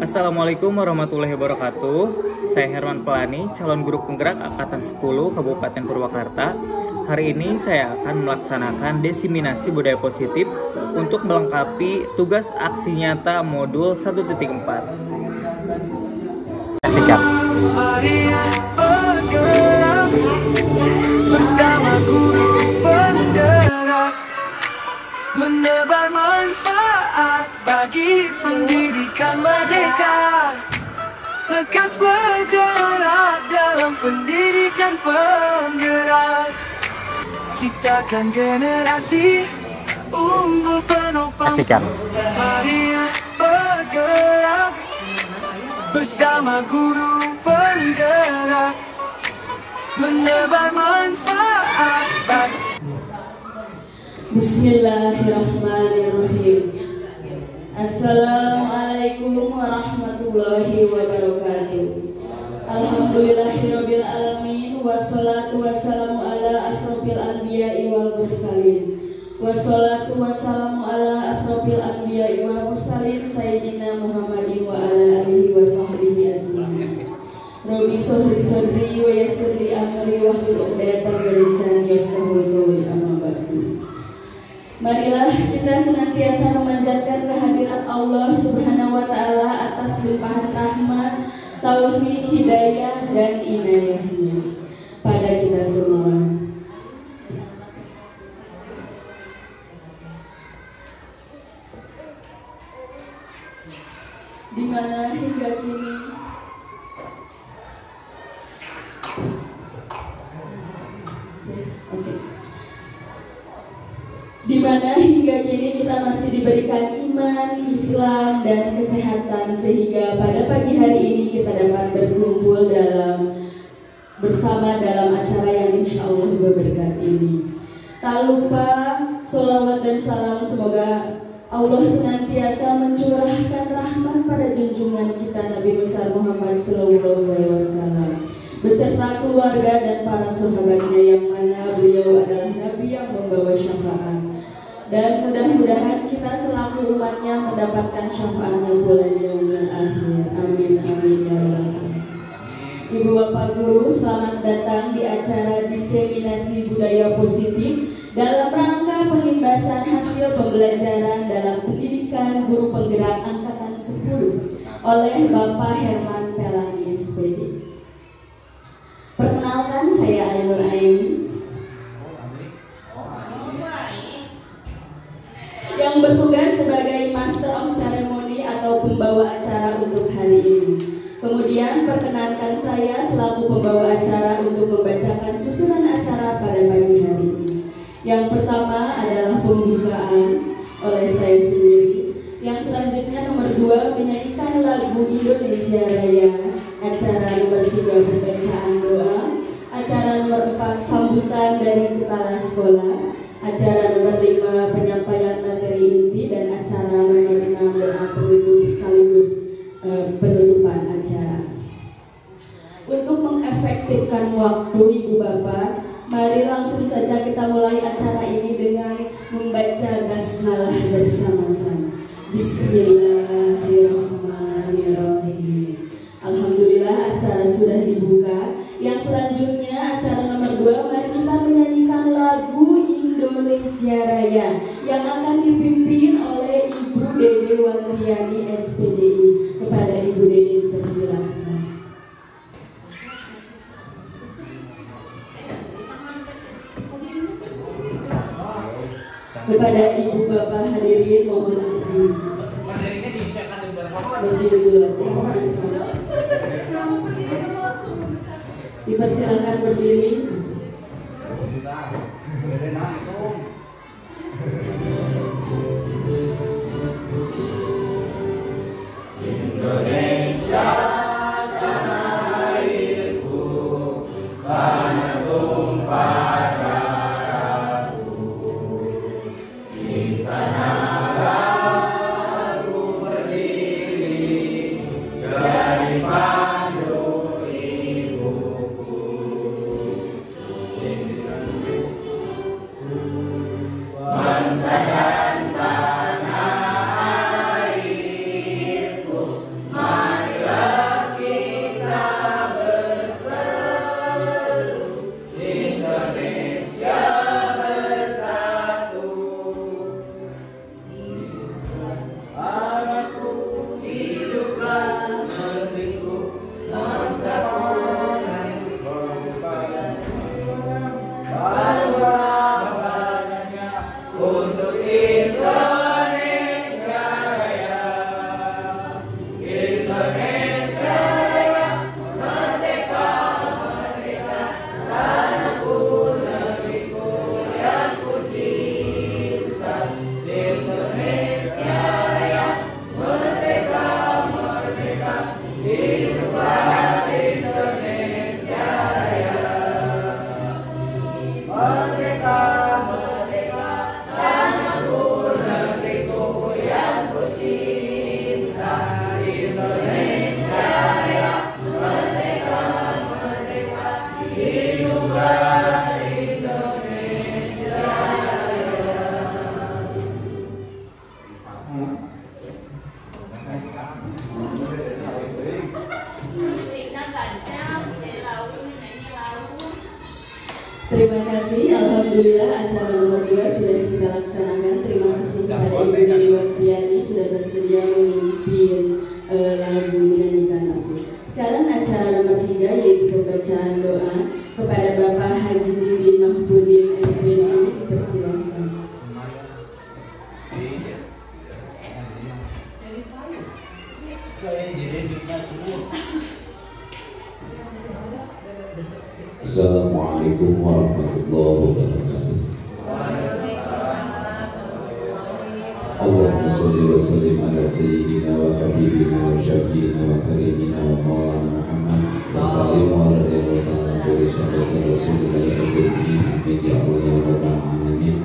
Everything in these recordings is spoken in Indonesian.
Assalamualaikum warahmatullahi wabarakatuh. Saya Herman Pelani, calon guru penggerak Angkatan 10 Kabupaten Purwakarta. Hari ini saya akan melaksanakan desiminasi budaya positif untuk melengkapi tugas aksi nyata modul 1.4. Sikap. Bersama guru penggerak, menebar manfaat bagi pendidikan merdeka. Lekas bergerak dalam pendidikan penggerak, ciptakan generasi unggul penopang. Mari bergerak bersama guru penggerak, menebar manfaat bagi. Bismillahirrahmanirrahim. Assalamualaikum warahmatullahi wabarakatuh. Alhamdulillahirabbil alamin, wassalatu wassalamu ala asrofil anbiya'i wal mursalin. Wassalatu wassalamu ala asrofil anbiya'i wal mursalin sayyidina Muhammadin wa ala alihi wa sahbihi ajmain. Rabbi sholli sadri wa yassir li amri wahlul 'uqdatam min lisani yafqahu qawli, amma ba'du. Marilah kita senantiasa memanjatkan kehadirat Allah Subhanahu wa taala atas limpahan rahmat, taufik, hidayah dan inayahnya pada kita semua. Di mana hingga kini kita masih diberikan iman, Islam, dan kesehatan, sehingga pada pagi hari ini kita dapat berkumpul bersama dalam acara yang insya Allah berberkat ini. Tak lupa sholawat dan salam, semoga Allah senantiasa mencurahkan rahmat pada junjungan kita Nabi besar Muhammad SAW beserta keluarga dan para sahabatnya, yang mana beliau adalah Nabi yang membawa syafaat. Dan mudah-mudahan kita selaku umatnya mendapatkan syafaatnya pula di yaumil akhir. Amin amin ya rabbal alamin. Ibu bapak guru, selamat datang di acara diseminasi budaya positif dalam rangka pengimbasan hasil pembelajaran dalam pendidikan guru penggerak angkatan 10 oleh Bapak Herman Pelani SPD. Perkenalkan, saya Ainur Aini yang bertugas sebagai Master of Ceremony atau pembawa acara untuk hari ini. Kemudian perkenalkan saya selaku pembawa acara untuk membacakan susunan acara pada pagi hari ini. Yang pertama adalah pembukaan oleh saya sendiri. Yang selanjutnya nomor 2 menyanyikan lagu Indonesia Raya. Acara nomor 3 pembacaan doa. Acara nomor 4 sambutan dari kepala sekolah. Acara nomor 5 penyampaian materi inti, dan acara nomor 6 doa penutup sekaligus penutupan acara. Untuk mengefektifkan waktu Ibu Bapak, mari langsung saja kita mulai acara ini dengan membaca basmalah bersama-sama. Bismillahirrahmanirrahim. Alhamdulillah, acara sudah dibuka. Yang selanjutnya acara nomor 2, mari kita menyanyikan lagu Indonesia Raya yang akan dipimpin oleh Ibu Dede Walriani SPDI. Kepada Ibu Dede dipersilahkan. Kepada Ibu Bapak hadirin mohon berdiri dulu. Dipersilahkan berdiri. Indonesia tanah airku, banyak tumpah darahku. Di sanalah aku berdiri, dari pandu ibuku. Terima kasih, Alhamdulillah acara nomor 2 sudah kita laksanakan. Terima kasih kepada Ibu Dede Wakriani sudah bersedia memimpin lagu menyanyikan lagu. Sekarang acara nomor 3 yaitu pembacaan doa kepada Bapak Haji Didin Mahpudin MPD, dipersilakan. Assalamualaikum warahmatullahi wabarakatuh. Allahumma sholli wa sallim ala sayyidina wa habibina wa syafi'ina wa karimina wa maulana Muhammad wa sallim wa radiyallahu ta'ala kulli syahadati rasulillahi amin amin ya Allah ya rabbal alamin.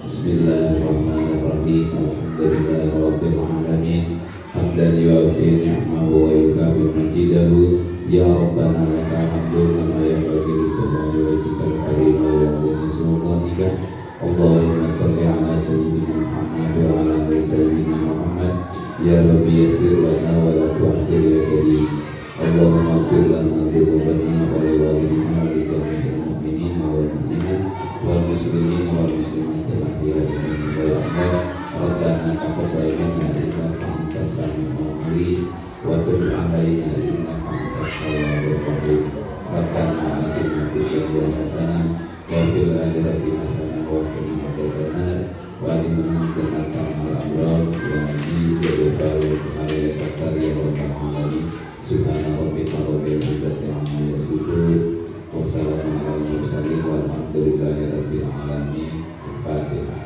Bismillahirrahmanirrahim. Alhamdulillahi rabbil alamin. Hamdan yuafi ni'mahu wa yukafi majidahu. Ya Rabbana lakal hamdu kama yanbaghi li jalali wajhikal karim wa li 'azimi sultanika. Allahumma shalli ala sayyidina Muhammad wa ala ali sayyidina Muhammad. Ya Rabbi yassir lana wa la tu'sir ya karim. Allahumma ighfir lana dhunubana wa li walidina wa li jami'il mu'minina wal mu'minat wal muslimin wal muslimat al-ahya'i minhum ya Allah. Rabbana taqabbal minna innaka antas sami'ul 'alim wa tub 'alaina innaka antat tawwabur rahim. Rabbana atina fid dunya hasanah wa fil akhirati hasanah wa qina adzabannar wa adkhilna jannata ma'al abrar wa najini bi fadlika sakar ya rabbal alamin. Subhana rabbika rabbil izzati amma yasifun wa salamun alal mursalin walhamdulillahi rabbil alamin. Al-Fatihah.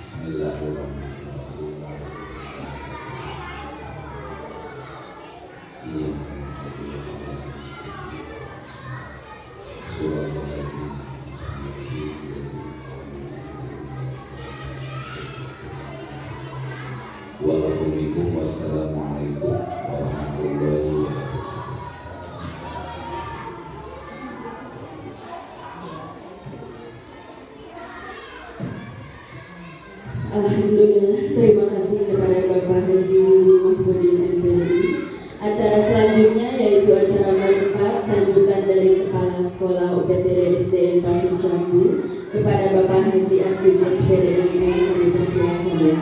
Bismillahirrahmanirrahim. Wassalamualaikum warahmatullahi wabarakatuh. Alhamdulillah, terima kasih kepada Bapak Haji Didin Mahpudin MPD. Acara selanjutnya yaitu acara nomor 4, sambutan dari Kepala Sekolah UPTD SDN Pasir Jambu kepada Bapak Haji Aktivis PDMP, kami persilakan ya.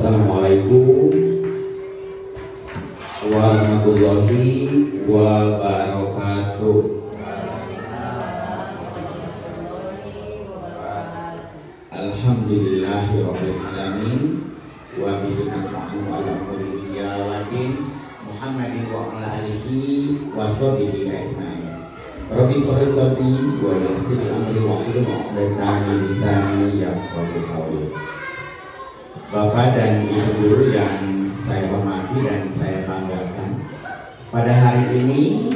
Assalamualaikum warahmatullahi wabarakatuh. Alhamdulillahirabbil alamin wa bihi nasta'inu ala umuri wadin Muhammadin wa ala alihi wa sahbihi ajmain. Rabbi sholli sholli wa yassir amri wa hlul 'uqdatam min lisani yafqahu qawli. Bapak dan Ibu guru yang saya hormati dan saya banggakan, pada hari ini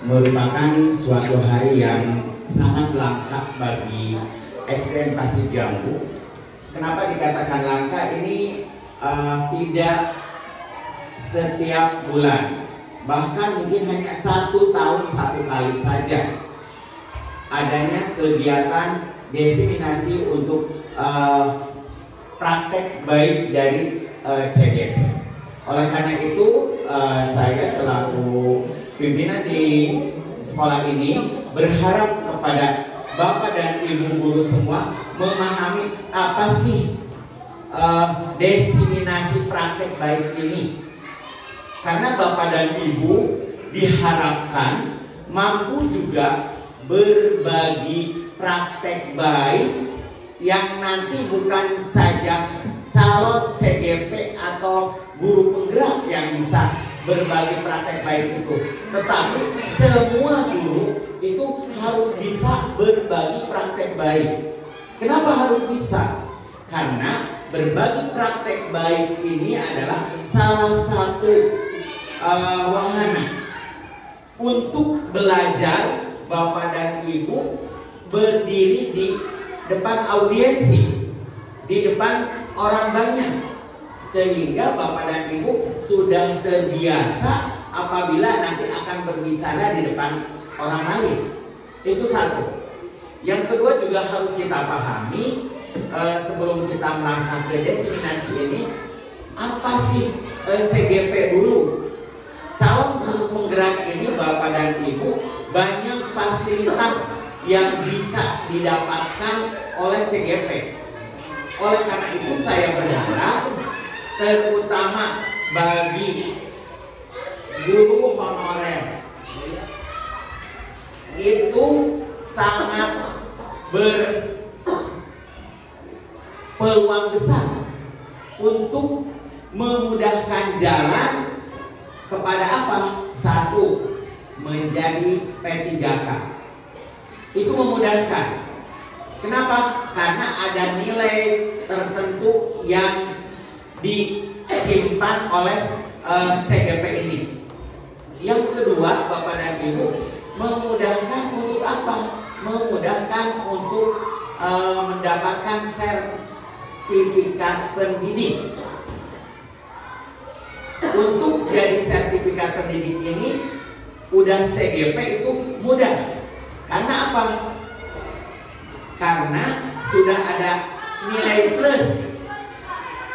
merupakan suatu hari yang sangat langka bagi SDN Pasir Jambu. Kenapa dikatakan langka? Ini tidak setiap bulan, bahkan mungkin hanya 1 tahun 1 kali saja adanya kegiatan desiminasi untuk praktek baik dari CGP. Oleh karena itu saya selaku pimpinan di sekolah ini berharap kepada Bapak dan Ibu guru semua memahami apa sih desiminasi praktek baik ini. Karena Bapak dan Ibu diharapkan mampu juga berbagi praktek baik yang nanti bukan saja calon CGP atau guru penggerak yang bisa berbagi praktek baik itu, tetapi semua guru itu harus bisa berbagi praktek baik. Kenapa harus bisa? Karena berbagi praktek baik ini adalah salah satu wahana untuk belajar Bapak dan Ibu berdiri di depan audiensi, di depan orang banyak, sehingga Bapak dan Ibu sudah terbiasa apabila nanti akan berbicara di depan orang lain. Itu satu. Yang kedua juga harus kita pahami sebelum kita melangkah ke desiminasi ini, apa sih CGP dulu? Calon guru penggerak ini Bapak dan Ibu, banyak fasilitas yang bisa didapatkan oleh CGP. Oleh karena itu saya berharap terutama bagi guru honorer itu sangat berpeluang besar untuk memudahkan jalan kepada apa? Satu, menjadi P3K. Itu memudahkan. Kenapa? Karena ada nilai tertentu yang disimpan oleh CGP ini. Yang kedua, Bapak dan Ibu, memudahkan untuk apa? Memudahkan untuk mendapatkan sertifikat pendidik. Untuk jadi sertifikat pendidik ini udah CGP itu mudah. Karena apa? Karena sudah ada nilai plus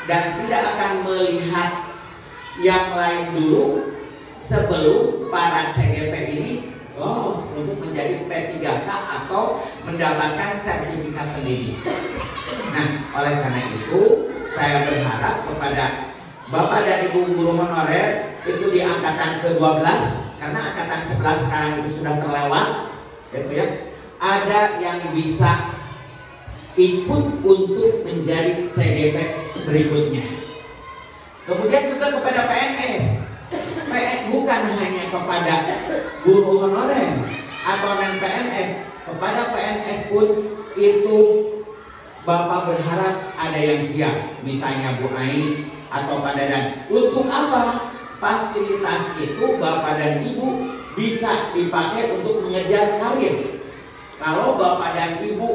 dan tidak akan melihat yang lain dulu sebelum para CGP ini lolos untuk menjadi P3K atau mendapatkan sertifikat pendidik. Nah, oleh karena itu saya berharap kepada Bapak dan Ibu guru honorer itu di angkatan ke-12, karena angkatan 11 sekarang itu sudah terlewat, gitu ya. Ada yang bisa ikut untuk menjadi CGP berikutnya. Kemudian juga kepada PNS, bukan hanya kepada guru honorer atau non PNS, kepada PNS pun itu Bapak berharap ada yang siap, misalnya Bu Ai atau Pak Dadan. Untuk apa? Fasilitas itu Bapak dan Ibu bisa dipakai untuk mengejar karir. Kalau Bapak dan Ibu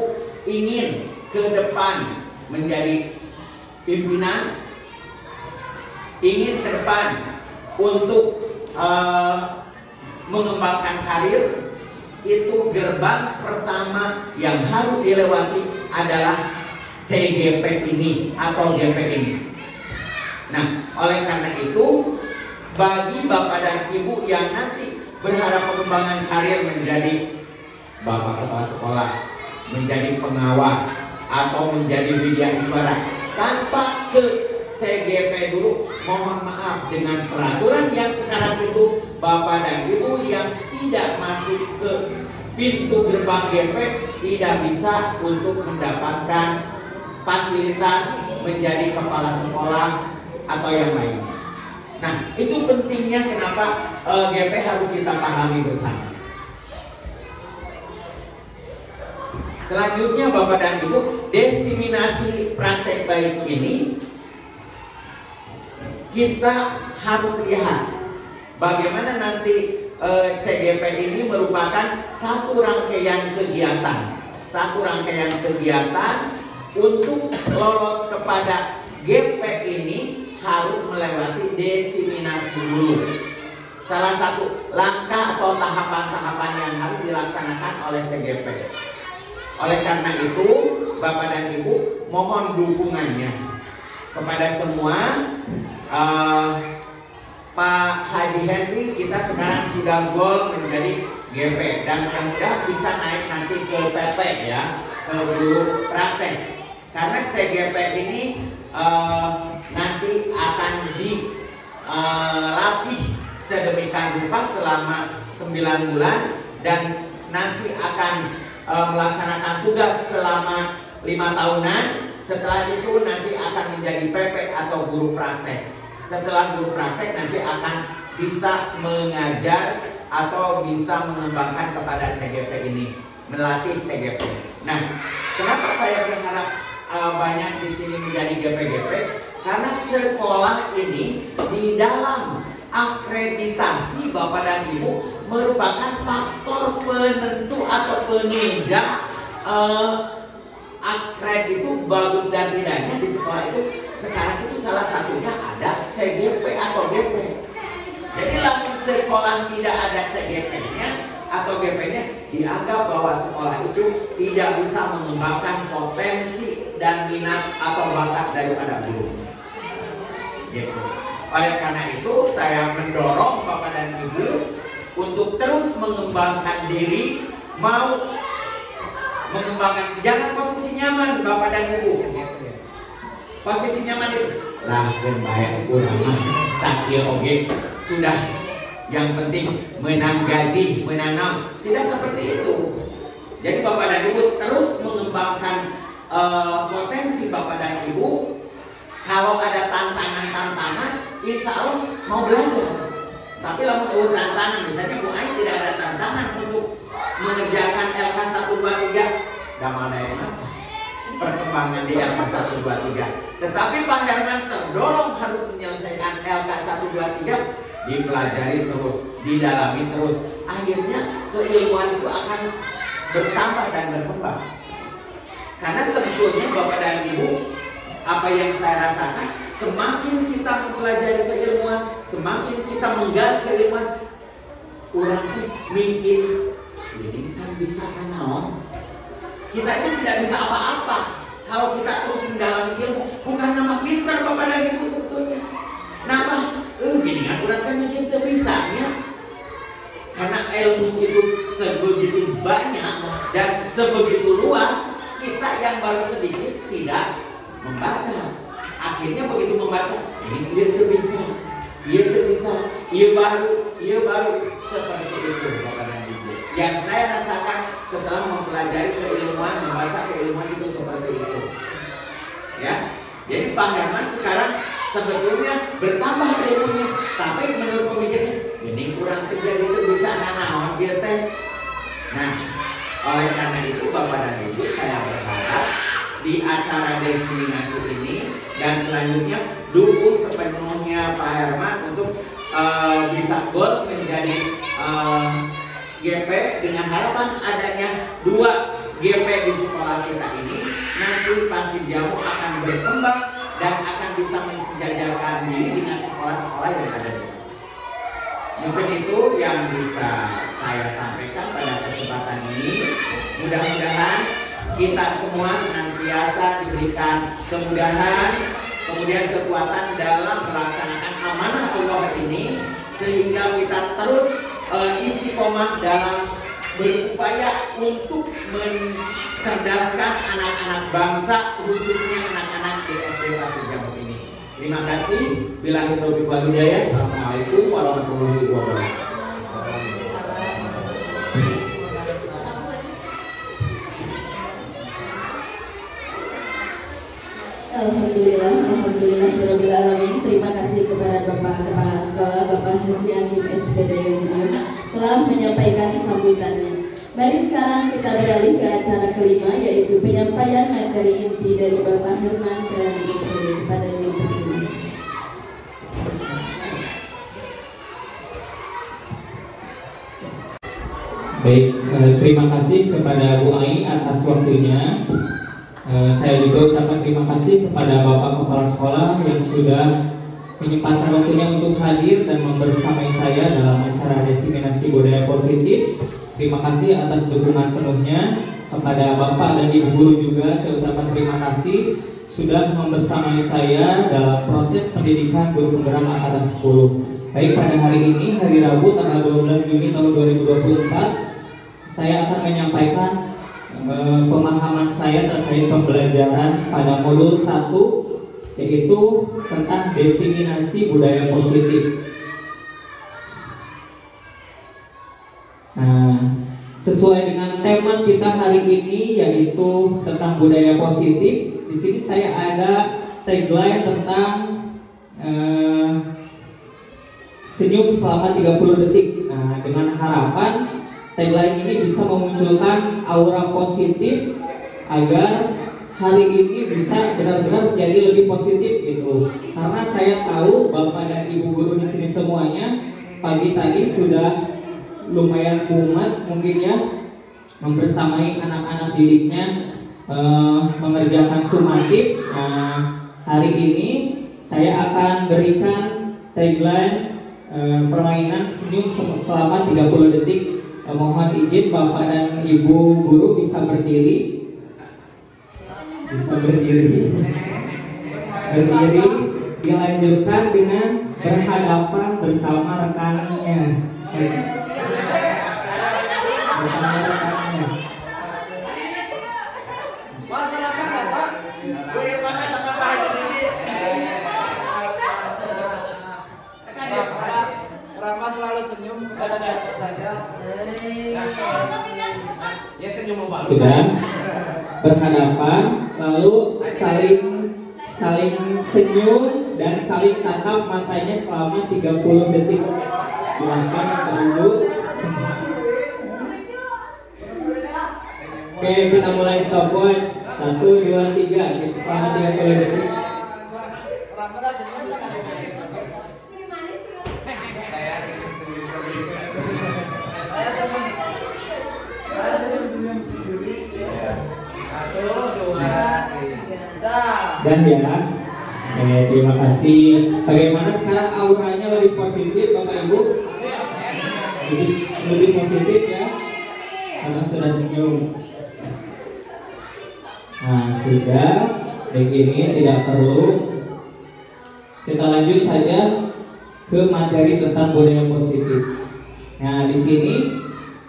ingin ke depan menjadi pimpinan, ingin ke depan untuk mengembangkan karir, itu gerbang pertama yang harus dilewati adalah CGP ini atau GP ini. Nah, oleh karena itu bagi Bapak dan Ibu yang nanti berharap pengembangan karir menjadi Bapak Kepala Sekolah, menjadi pengawas atau menjadi widya iswara tanpa ke CGP dulu, mohon maaf, dengan peraturan yang sekarang itu Bapak dan Ibu yang tidak masuk ke pintu gerbang GP tidak bisa untuk mendapatkan fasilitas menjadi kepala sekolah atau yang lain. Nah, itu pentingnya kenapa GP harus kita pahami bersama. Selanjutnya Bapak dan Ibu, desiminasi praktek baik ini kita harus lihat bagaimana nanti CGP ini merupakan satu rangkaian kegiatan untuk lolos kepada GP ini harus melewati desiminasi dulu. Salah satu langkah atau tahapan-tahapan yang harus dilaksanakan oleh CGP. Oleh karena itu, Bapak dan Ibu mohon dukungannya kepada semua. Pak Haji Henry kita sekarang sudah goal menjadi GP dan mudah-mudahan bisa naik nanti ke PP ya, ke guru praktek. Karena CGP ini nanti akan dilatih sedemikian rupa selama 9 bulan dan nanti akan melaksanakan tugas selama 5 tahunan. Setelah itu nanti akan menjadi PP atau guru praktek. Setelah guru praktek nanti akan bisa mengajar atau bisa mengembangkan kepada CGP ini, melatih CGP. Nah, kenapa saya berharap banyak di sini menjadi GP-GP? Karena sekolah ini di dalam akreditasi Bapak dan Ibu merupakan faktor penentu atau penunjang akred itu bagus dan tidaknya di sekolah itu. Sekarang itu salah satunya ada CGP atau GP. Jadi lalu sekolah tidak ada CGP-nya, atau GP-nya dianggap bahwa sekolah itu tidak bisa mengembangkan potensi dan minat atau bakat daripada guru. Gitu. Oleh karena itu saya mendorong Bapak dan Ibu untuk terus mengembangkan diri, mau mengembangkan, jangan posisi nyaman Bapak dan Ibu. Posisi nyaman itu lah baik kurang sakit oke sudah, yang penting menang gaji, menanam, tidak seperti itu. Jadi Bapak dan Ibu terus mengembangkan potensi Bapak dan Ibu. Kalau ada tantangan-tantangan, insya Allah mau belajar. Tapi lamun ada tantangan, misalnya Bu Ai tidak ada tantangan untuk mengerjakan LK 123, dan mana yang macam perkembangan di LK 123. Tetapi Pak Herman terdorong harus menyelesaikan LK 123, dipelajari terus, didalami terus. Akhirnya keilmuan itu akan bertambah dan berkembang. Karena sebetulnya Bapak dan Ibu, apa yang saya rasakan, semakin kita mempelajari keilmuan, semakin kita menggali keilmuan, orang itu mungkin jadi bisa naon. Kita itu tidak bisa apa-apa kalau kita terus mendalami ilmu. Bukan nama pintar Bapak dan Ibu sebetulnya. Nama, gini orang kan mungkin bisanya. Karena ilmu itu sebegitu banyak dan sebegitu luas, kita yang baru sedikit tidak membaca. Akhirnya begitu membaca, ini dia tuh bisa, ia baru seperti itu Bapak dan Ibu. Yang saya rasakan setelah mempelajari keilmuan, membaca keilmuan itu seperti itu. Ya, jadi Pak Herman sekarang sebetulnya bertambah ilmunya, tapi menurut pemikirnya, ini kurang 3 itu bisa nanaon dia teh. Nah, oleh karena itu Bapak dan Ibu, saya berharap di acara destinasi ini dan selanjutnya dukung sepenuhnya Pak Herman untuk bisa gol menjadi GP dengan harapan adanya 2 GP di sekolah kita ini. Nanti pasti Jamu akan berkembang dan akan bisa mensejajarkan diri dengan sekolah-sekolah yang ada di sana. Mungkin itu yang bisa saya sampaikan pada kesempatan ini. Mudah-mudahan kita semua senantiasa diberikan kemudahan, kemudian kekuatan dalam melaksanakan amanah Allah ini, sehingga kita terus istiqomah dalam berupaya untuk mencerdaskan anak-anak bangsa, khususnya anak-anak di SD Pasir Jamu ini. Terima kasih. Billahi taufiq wal hidayah. Assalamualaikum warahmatullahi wabarakatuh. Alhamdulillah. Terima kasih kepada Bapak Kepala Sekolah, Bapak Haji Hakim SPD telah menyampaikan sambutannya. Mari sekarang kita beralih ke acara kelima, yaitu penyampaian materi inti dari Bapak Herman dan SPD kepada Ibu Presiden. Baik, terima kasih kepada Bu Ai atas waktunya. Saya juga ucapkan terima kasih kepada Bapak Kepala Sekolah yang sudah menyempatkan waktunya untuk hadir dan membersamai saya dalam acara Desiminasi Budaya Positif. Terima kasih atas dukungan penuhnya. Kepada Bapak dan Ibu Guru juga saya ucapkan terima kasih sudah membersamai saya dalam proses pendidikan guru penggerak angkatan 10. Baik, pada hari ini, hari Rabu tanggal 12 Juni tahun 2024, saya akan menyampaikan pemahaman saya terkait pembelajaran pada modul 1, yaitu tentang desiminasi budaya positif. Nah, sesuai dengan tema kita hari ini, yaitu tentang budaya positif. Di sini saya ada tagline tentang senyum selama 30 detik. Nah, dengan harapan tagline ini bisa memunculkan aura positif agar hari ini bisa benar-benar menjadi lebih positif gitu. Karena saya tahu Bapak dan Ibu guru di sini semuanya pagi tadi sudah lumayan kumat mungkin ya, membersamai anak-anak didiknya mengerjakan sumatif. Nah, hari ini saya akan berikan tagline permainan senyum selama 30 detik Mohon izin Bapak dan Ibu guru bisa berdiri. Berdiri dilanjutkan dengan berhadapan bersama rekannya. Rama selalu senyum kepada siapa saja. Ya senyum Pak. Sudah berhadapan, lalu saling senyum dan saling tatap matanya selama 30 detik. Silakan dulu. Oke, kita mulai stopwatch. 1, 2, 3. Kita selama 30 detik. Dan ya, terima kasih. Bagaimana sekarang auranya lebih positif Bapak Ibu? Lebih positif ya, karena sudah senyum. Nah sudah, begini tidak perlu. Kita lanjut saja ke materi tentang budaya positif. Nah di sini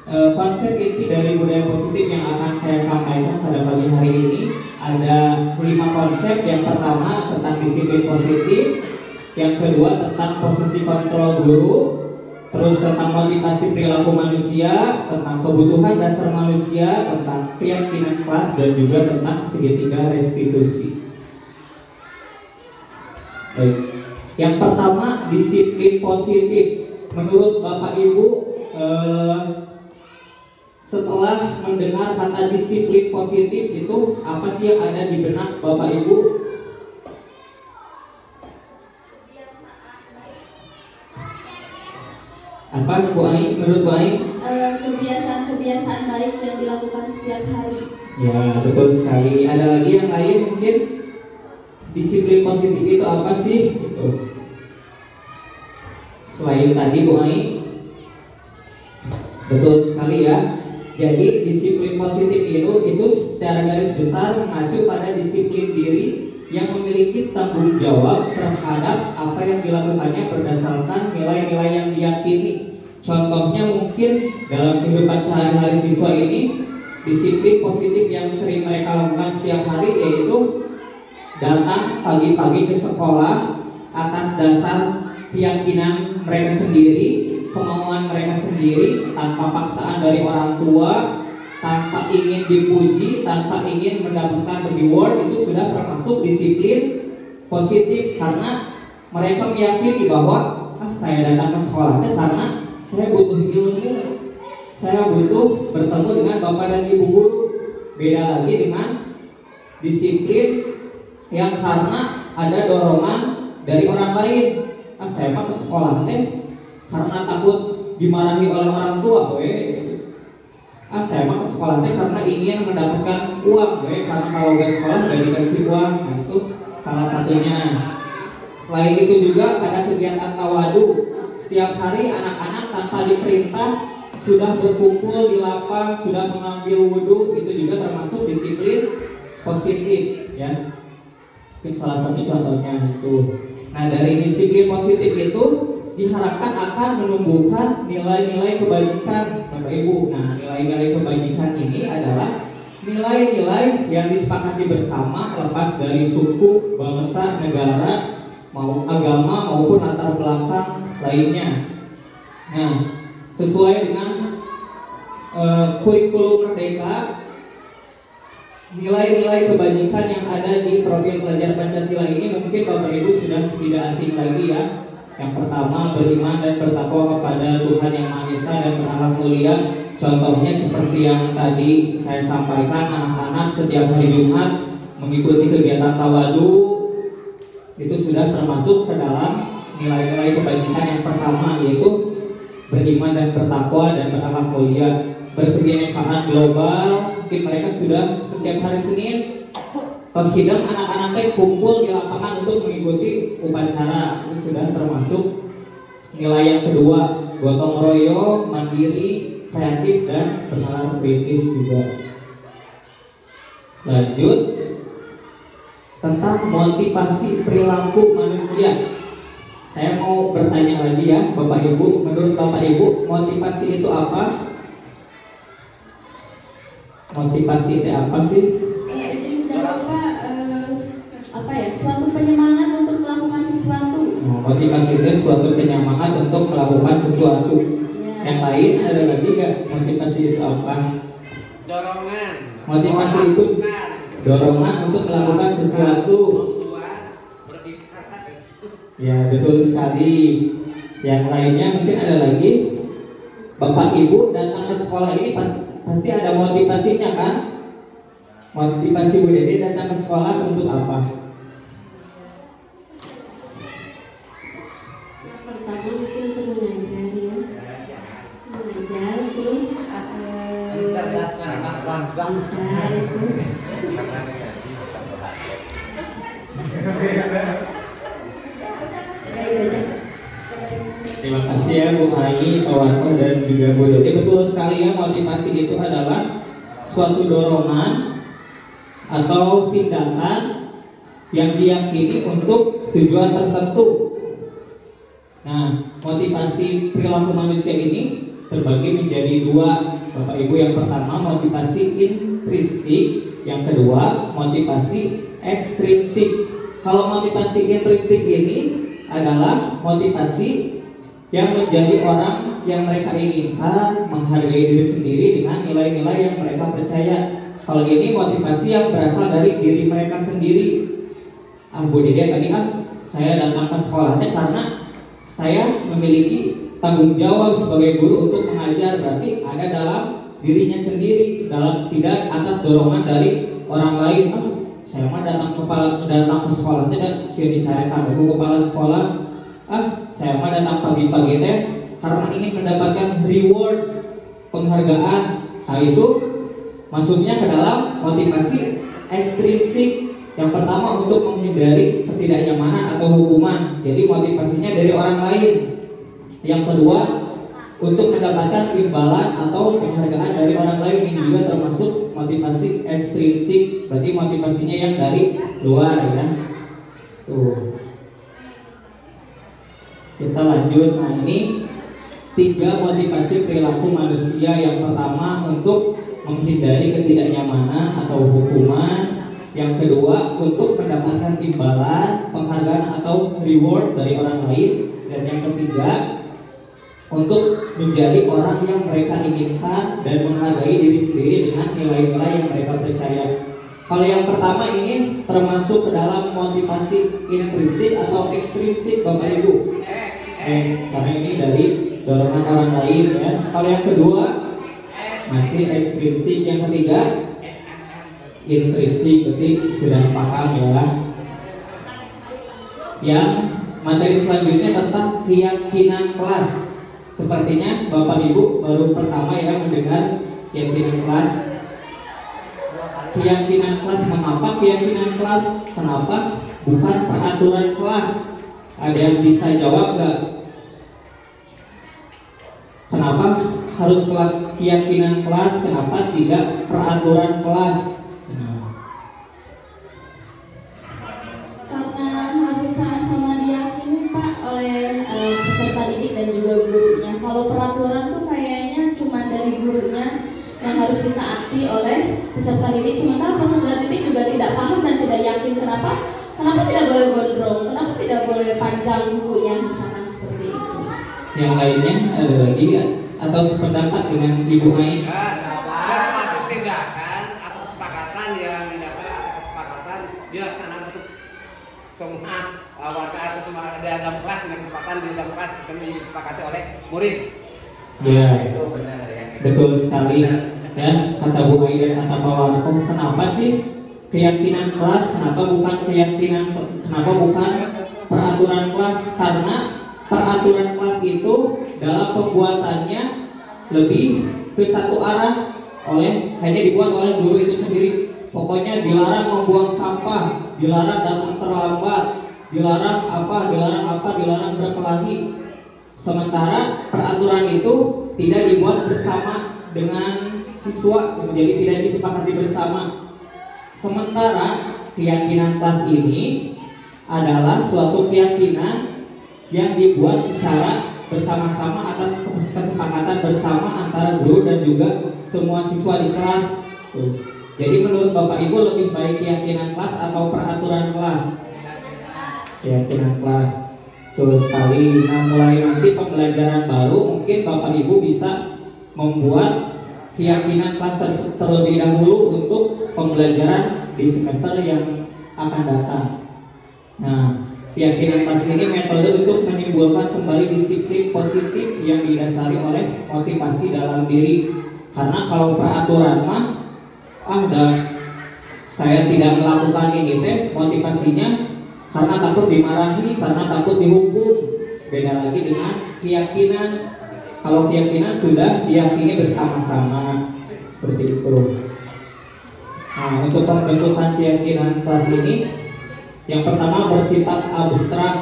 konsep inti dari budaya positif yang akan saya sampaikan pada pagi hari ini ada 5 konsep. Yang pertama tentang disiplin positif, yang kedua tentang posisi kontrol guru, terus tentang motivasi perilaku manusia, tentang kebutuhan dasar manusia, tentang keyakinan kelas, dan juga tentang segitiga restitusi. Baik. Yang pertama disiplin positif. Menurut Bapak Ibu, setelah mendengar kata disiplin positif itu apa sih yang ada di benak Bapak Ibu? Apa Bu Ai? Menurut Bu Ai? Kebiasaan-kebiasaan baik yang dilakukan setiap hari. Ya betul sekali. Ada lagi yang lain mungkin? Disiplin positif itu apa sih? Gitu. Selain tadi Bu Ai? Betul sekali ya. Jadi disiplin positif itu secara garis besar mengacu pada disiplin diri yang memiliki tanggung jawab terhadap apa yang dilakukannya berdasarkan nilai-nilai yang diyakini. Contohnya mungkin dalam kehidupan sehari-hari siswa ini, disiplin positif yang sering mereka lakukan setiap hari yaitu datang pagi-pagi ke sekolah atas dasar keyakinan mereka sendiri, kemauan mereka sendiri, tanpa paksaan dari orang tua, tanpa ingin dipuji, tanpa ingin mendapatkan reward. Itu sudah termasuk disiplin positif karena mereka meyakini bahwa saya datang ke sekolah karena saya butuh ilmu, saya butuh bertemu dengan Bapak dan Ibu guru. Beda lagi dengan disiplin yang karena ada dorongan dari orang lain. Saya mah ke sekolah karena takut dimarahi oleh orang tua, saya mah ke sekolah karena ingin mendapatkan uang, karena kalau gak sekolah gak dikasih uang. Nah, itu salah satunya. Selain itu juga ada kegiatan tawadu. Setiap hari anak-anak tanpa diperintah sudah berkumpul di lapang, sudah mengambil wudhu. Itu juga termasuk disiplin positif, ya. Itu salah satu contohnya itu. Nah dari disiplin positif itu diharapkan akan menumbuhkan nilai-nilai kebajikan Bapak Ibu. Nah nilai-nilai kebajikan ini adalah nilai-nilai yang disepakati bersama lepas dari suku, bangsa, negara, agama maupun latar belakang lainnya. Nah sesuai dengan kurikulum Merdeka, nilai-nilai kebajikan yang ada di profil pelajar Pancasila ini mungkin Bapak Ibu sudah tidak asing lagi ya. Yang pertama beriman dan bertakwa kepada Tuhan Yang Maha Esa dan berakhlak mulia. Contohnya seperti yang tadi saya sampaikan, anak-anak setiap hari Jumat mengikuti kegiatan tawadu. Itu sudah termasuk ke dalam nilai-nilai kebajikan yang pertama, yaitu beriman dan bertakwa dan berakhlak mulia. Berkebinekaan global, mungkin mereka sudah setiap hari Senin sidang anak-anak kumpul di lapangan untuk mengikuti upacara. Itu sudah termasuk nilai yang kedua. Gotong royong, mandiri, kreatif dan bernalar kritis juga. Lanjut tentang motivasi perilaku manusia. Saya mau bertanya lagi ya, Bapak Ibu. Menurut Bapak Ibu, motivasi itu apa? Motivasi itu apa sih? Apa ya? Suatu penyemangat untuk melakukan sesuatu. Motivasi itu suatu penyemangat untuk melakukan sesuatu. Ya. Yang lain ada lagi nggak? Motivasi itu apa? Dorongan. Motivasi itu dorongan untuk melakukan sesuatu. Ya, betul sekali. Yang lainnya mungkin ada lagi. Bapak Ibu datang ke sekolah ini pasti ada motivasinya kan? Motivasi Bu Dede datang ke sekolah untuk apa? Yang pertama mungkin untuk mengajar ya. Mengajar terus Mencerdaskan anak bangsa. bisa itu. Terima kasih ya Bu Ai, Pak Warto dan juga Bu Dede. Betul sekali ya, motivasi itu adalah suatu dorongan atau tindakan yang diyakini untuk tujuan tertentu. Nah, motivasi perilaku manusia ini terbagi menjadi dua, Bapak Ibu. Yang pertama motivasi intrinsik, yang kedua motivasi ekstrinsik. Kalau motivasi intrinsik ini adalah motivasi yang menjadi orang yang mereka inginkan, menghargai diri sendiri dengan nilai-nilai yang mereka percaya. Kalau ini motivasi yang berasal dari diri mereka sendiri. Bu Dede tadi saya datang ke sekolahnya karena saya memiliki tanggung jawab sebagai guru untuk mengajar. Berarti ada dalam dirinya sendiri, dalam tidak atas dorongan dari orang lain. Saya mah datang ke sekolahnya dan saya dicarikan aku kepala sekolah. Saya mah datang pagi-pagi teh karena ingin mendapatkan reward, penghargaan. Nah itu masuknya ke dalam motivasi ekstrinsik. Yang pertama untuk menghindari ketidaknyamanan atau hukuman. Jadi motivasinya dari orang lain. Yang kedua untuk mendapatkan imbalan atau penghargaan dari orang lain. Ini juga termasuk motivasi ekstrinsik. Berarti motivasinya yang dari luar ya. Tuh. Kita lanjut. Nah ini 3 motivasi perilaku manusia. Yang pertama untuk menghindari ketidaknyamanan atau hukuman. Yang kedua untuk mendapatkan imbalan, penghargaan atau reward dari orang lain. Dan yang ketiga untuk menjadi orang yang mereka inginkan dan menghargai diri sendiri dengan nilai-nilai yang mereka percaya. Kalau yang pertama ini termasuk ke dalam motivasi intrinsik atau ekstrinsik, Bapak Ibu. Karena ini dari dorongan orang lain ya. Kalau yang kedua masih ekstrinsik, yang ketiga intrinsik, berarti sudah paham ya. Yang materi selanjutnya tentang keyakinan kelas. Sepertinya Bapak Ibu baru pertama ya mendengar keyakinan kelas. Keyakinan kelas, mengapa keyakinan kelas? Kenapa bukan peraturan kelas? Ada yang bisa jawab gak? Kenapa harus keyakinan kelas? Kenapa tidak peraturan kelas? Karena harus sama-sama diyakini Pak oleh peserta didik dan juga gurunya. Kalau peraturan tuh kayaknya cuma dari gurunya yang harus ditaati oleh peserta didik. Sementara peserta didik juga tidak paham dan tidak yakin. Kenapa tidak boleh gondrong? Kenapa tidak boleh panjang bukunya? Misalkan seperti itu. Yang lainnya ada lagi gak? Atau sependapat dengan Ibu Ai? Ada suatu tindakan atau kesepakatan yang didapat atau kesepakatan dilaksanakan untuk semua warga atau semua dalam kelas, dengan kesempatan di dalam kelas yang disepakati oleh murid. Ya, Itu benar ya. betul sekali. Ya, kata Bu Ai dan kata Pak Warko, kenapa sih keyakinan kelas? Kenapa bukan peraturan kelas? Karena peraturan kelas itu dalam pembuatannya lebih ke satu arah, hanya dibuat oleh guru itu sendiri. Pokoknya dilarang membuang sampah, dilarang datang terlambat, dilarang berkelahi. Sementara peraturan itu tidak dibuat bersama dengan siswa, jadi tidak disepakati bersama. Sementara keyakinan kelas ini adalah suatu keyakinan yang dibuat secara bersama-sama atas kesepakatan bersama antara guru dan juga semua siswa di kelas. Jadi menurut Bapak Ibu lebih baik keyakinan kelas atau peraturan kelas? Keyakinan kelas. Betul sekali. Nah, mulai nanti pembelajaran baru mungkin Bapak Ibu bisa membuat keyakinan kelas terlebih dahulu untuk pembelajaran di semester yang akan datang. Nah, keyakinan kelas ini metode untuk menimbulkan kembali disiplin positif yang didasari oleh motivasi dalam diri. Karena kalau peraturan mah saya tidak melakukan ini teh motivasinya karena takut dimarahi, karena takut dihukum. Beda lagi dengan keyakinan. Kalau keyakinan sudah diyakini bersama-sama seperti itu. Nah, untuk pembentukan keyakinan kelas ini, yang pertama bersifat abstrak.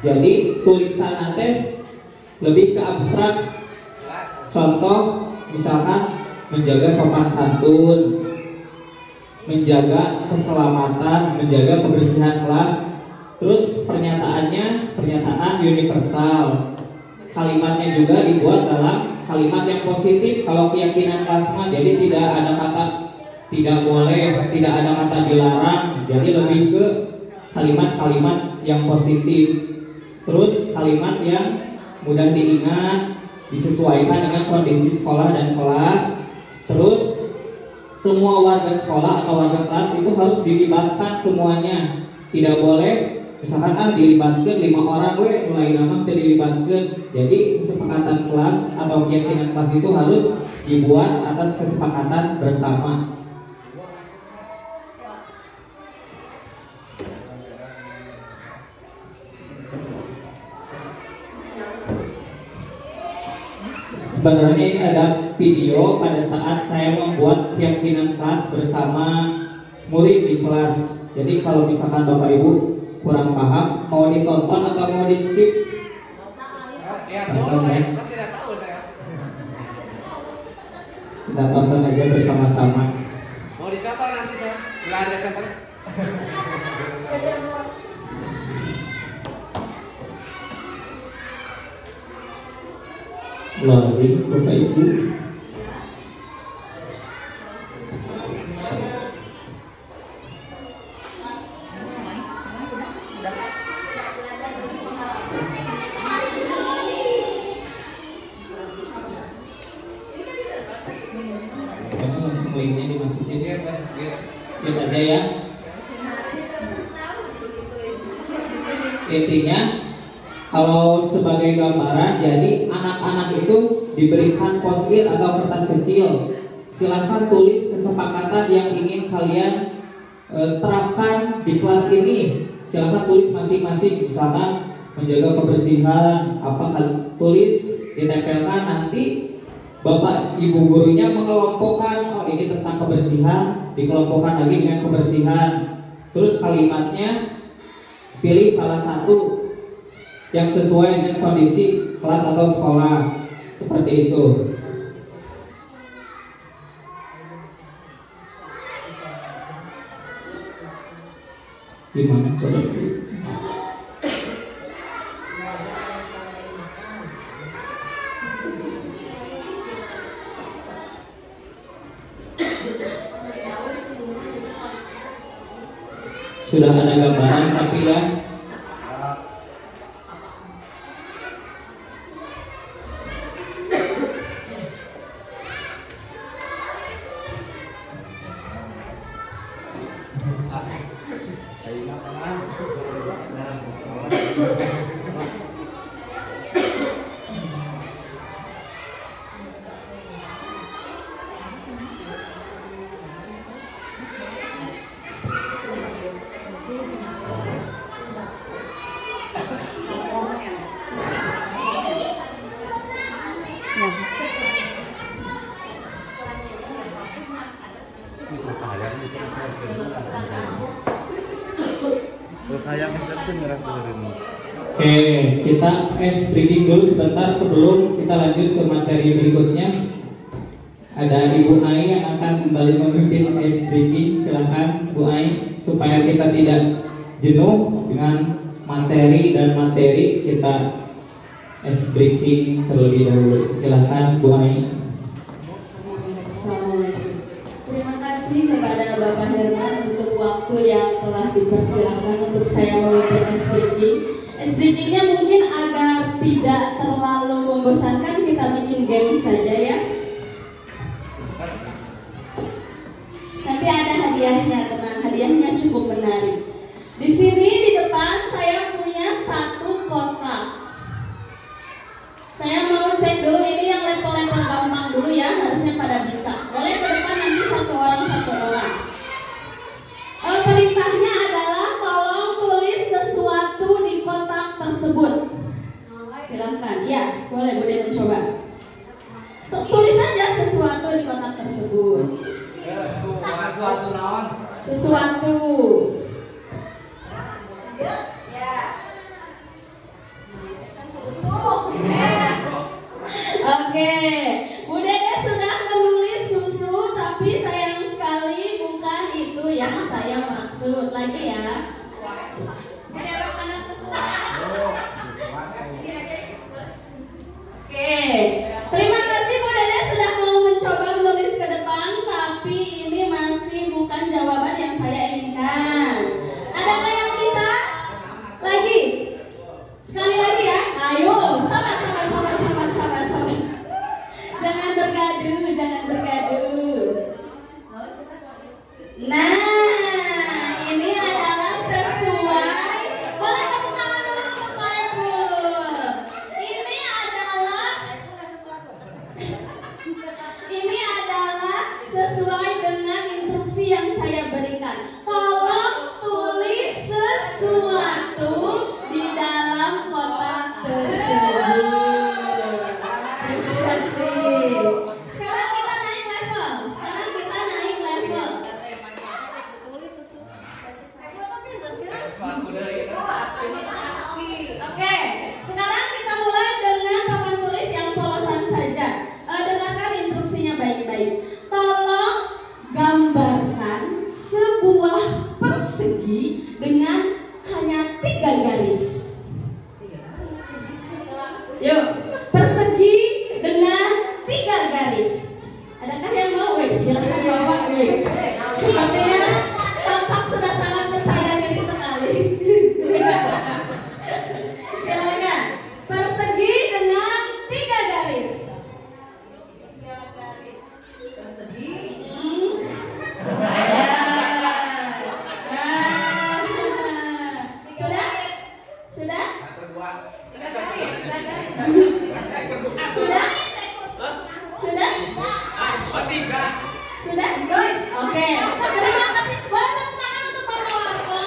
Jadi tulisan nanti lebih ke abstrak. Contoh misalkan menjaga sopan santun, menjaga keselamatan, menjaga kebersihan kelas. Terus pernyataan universal. Kalimatnya juga dibuat dalam kalimat yang positif. Kalau keyakinan kelas jadi tidak ada kata tidak boleh, tidak ada kata dilarang. Jadi lebih ke kalimat-kalimat yang positif. Terus kalimat yang mudah diingat, disesuaikan dengan kondisi sekolah dan kelas. Terus semua warga sekolah atau warga kelas itu harus dilibatkan semuanya. Tidak boleh misalkan dilibatkan 5 orang mulai nama dilibatkan. Jadi kesepakatan kelas atau keyakinan kelas itu harus dibuat atas kesepakatan bersama. Sebenarnya ini ada video pada saat saya membuat keyakinan kelas bersama murid di kelas. Jadi kalau misalkan Bapak Ibu kurang paham, mau ditonton atau mau di skip? Ya, saya tidak tahu saya. Kita tonton aja bersama-sama. Mau dicontoh nanti saya. Bulan Desember. Loading Bapak Ibu. Langsung linknya dimasukin ya, skip aja ya. Intinya kalau sebagai gambaran, jadi anak-anak itu diberikan post-it atau kertas kecil. Silahkan tulis kesepakatan yang ingin kalian terapkan di kelas ini. Silahkan tulis masing-masing. Misalkan menjaga kebersihan, tulis, ditempelkan. Nanti Bapak Ibu gurunya mengelompokkan, oh ini tentang kebersihan, dikelompokkan lagi dengan kebersihan. Terus kalimatnya pilih salah satu yang sesuai dengan kondisi kelas atau sekolah, seperti itu. Gimana coba? Sudah ada gambaran tapi ya Kayak misalnya nyerah turun. Oke, kita ice breaking dulu sebentar sebelum kita lanjut ke materi berikutnya. Ada Ibu Ai yang akan kembali memimpin ice breaking. Silahkan Bu Ai, supaya kita tidak jenuh dengan materi dan materi, kita ice breaking terlebih dahulu. Silahkan Bu Ai. Assalamualaikum. Terima kasih kepada Bapak Herman untuk waktu yang telah dipersilakan untuk saya memimpin ice breaking. Ice breakingnya mungkin agar tidak terlalu membosankan, kita bikin games saja ya. Nanti ada hadiahnya, tenang, hadiahnya cukup menarik. Di sini di depan saya punya satu kotak. Saya mau cek dulu ini yang level-level gampang dulu ya, harusnya pada bisa. Boleh ke depan nanti satu orang. Perintahnya adalah tolong tulis sesuatu di kotak tersebut. Silahkan, ya boleh mencoba. Tulis saja sesuatu di kotak tersebut. Sesuatu naon? Sesuatu. Oke, Bu Dede sudah menulis susu, tapi sayang sekali bukan itu yang saya maksud. Lagi ya. Oke, terima kasih Bu Dede sudah mau mencoba menulis ke depan, tapi ini masih bukan jawaban yang saya inginkan. Adakah yang bisa? Lagi? Sekali lagi ya. Ayo, sabar. Jangan bergaduh. Nah, ini adalah sesuai. Boleh tepuk tangan dulu untuk Pak Ebul. Ini adalah sesuai dengan instruksi yang saya berikan. Tolong tulis sesuatu di dalam kotak tersebut. Terima kasih. Sekarang kita naik level. Oke, sekarang kita mulai dengan papan tulis yang polosan saja. Dengarkan instruksinya baik-baik. Tolong gambarkan sebuah persegi dengan hanya 3 garis. Yuk, persegi dengan 3 garis. Adakah yang mau? Silahkan Bapak. Sepertinya tampak sudah sangat percaya diri sekali. Silakan. Persegi dengan 3 garis. Persegi. Sudah? Sudah? Good. Oke. Terima kasih. Banyak tangan untuk Pak Warko.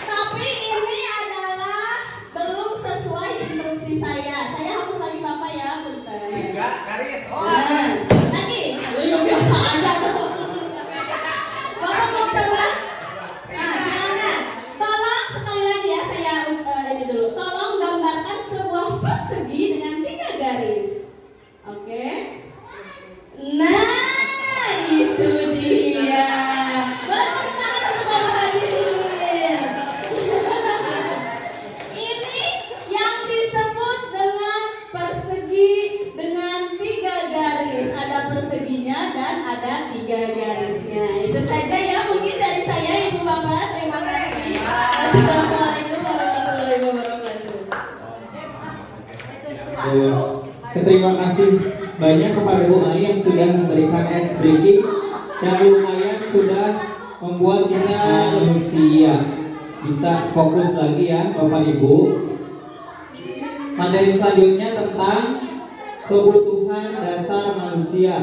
Tapi ini adalah belum sesuai instruksi saya. Saya hapus lagi Bapak ya, bentar. 3 garis. Lagi. Biasa aja dong. Bapak mau coba? Nah, silakan. Tolong sekali lagi ya, saya ini dulu. Tolong gambarkan sebuah persegi dengan 3 garis. Oke. Nah, itu dia. Boleh tangan untuk Bapak Hadir. Ini yang disebut dengan persegi dengan 3 garis. Ada perseginya dan ada 3 garisnya. Itu saja ya mungkin dari saya Ibu Bapak. Terima kasih. Assalamualaikum warahmatullahi wabarakatuh. Terima kasih banyak kepada Bu Ai yang sudah memberikan ice breaking dan lumayan sudah membuat kita manusia bisa fokus lagi ya Bapak Ibu. Materi selanjutnya tentang kebutuhan dasar manusia.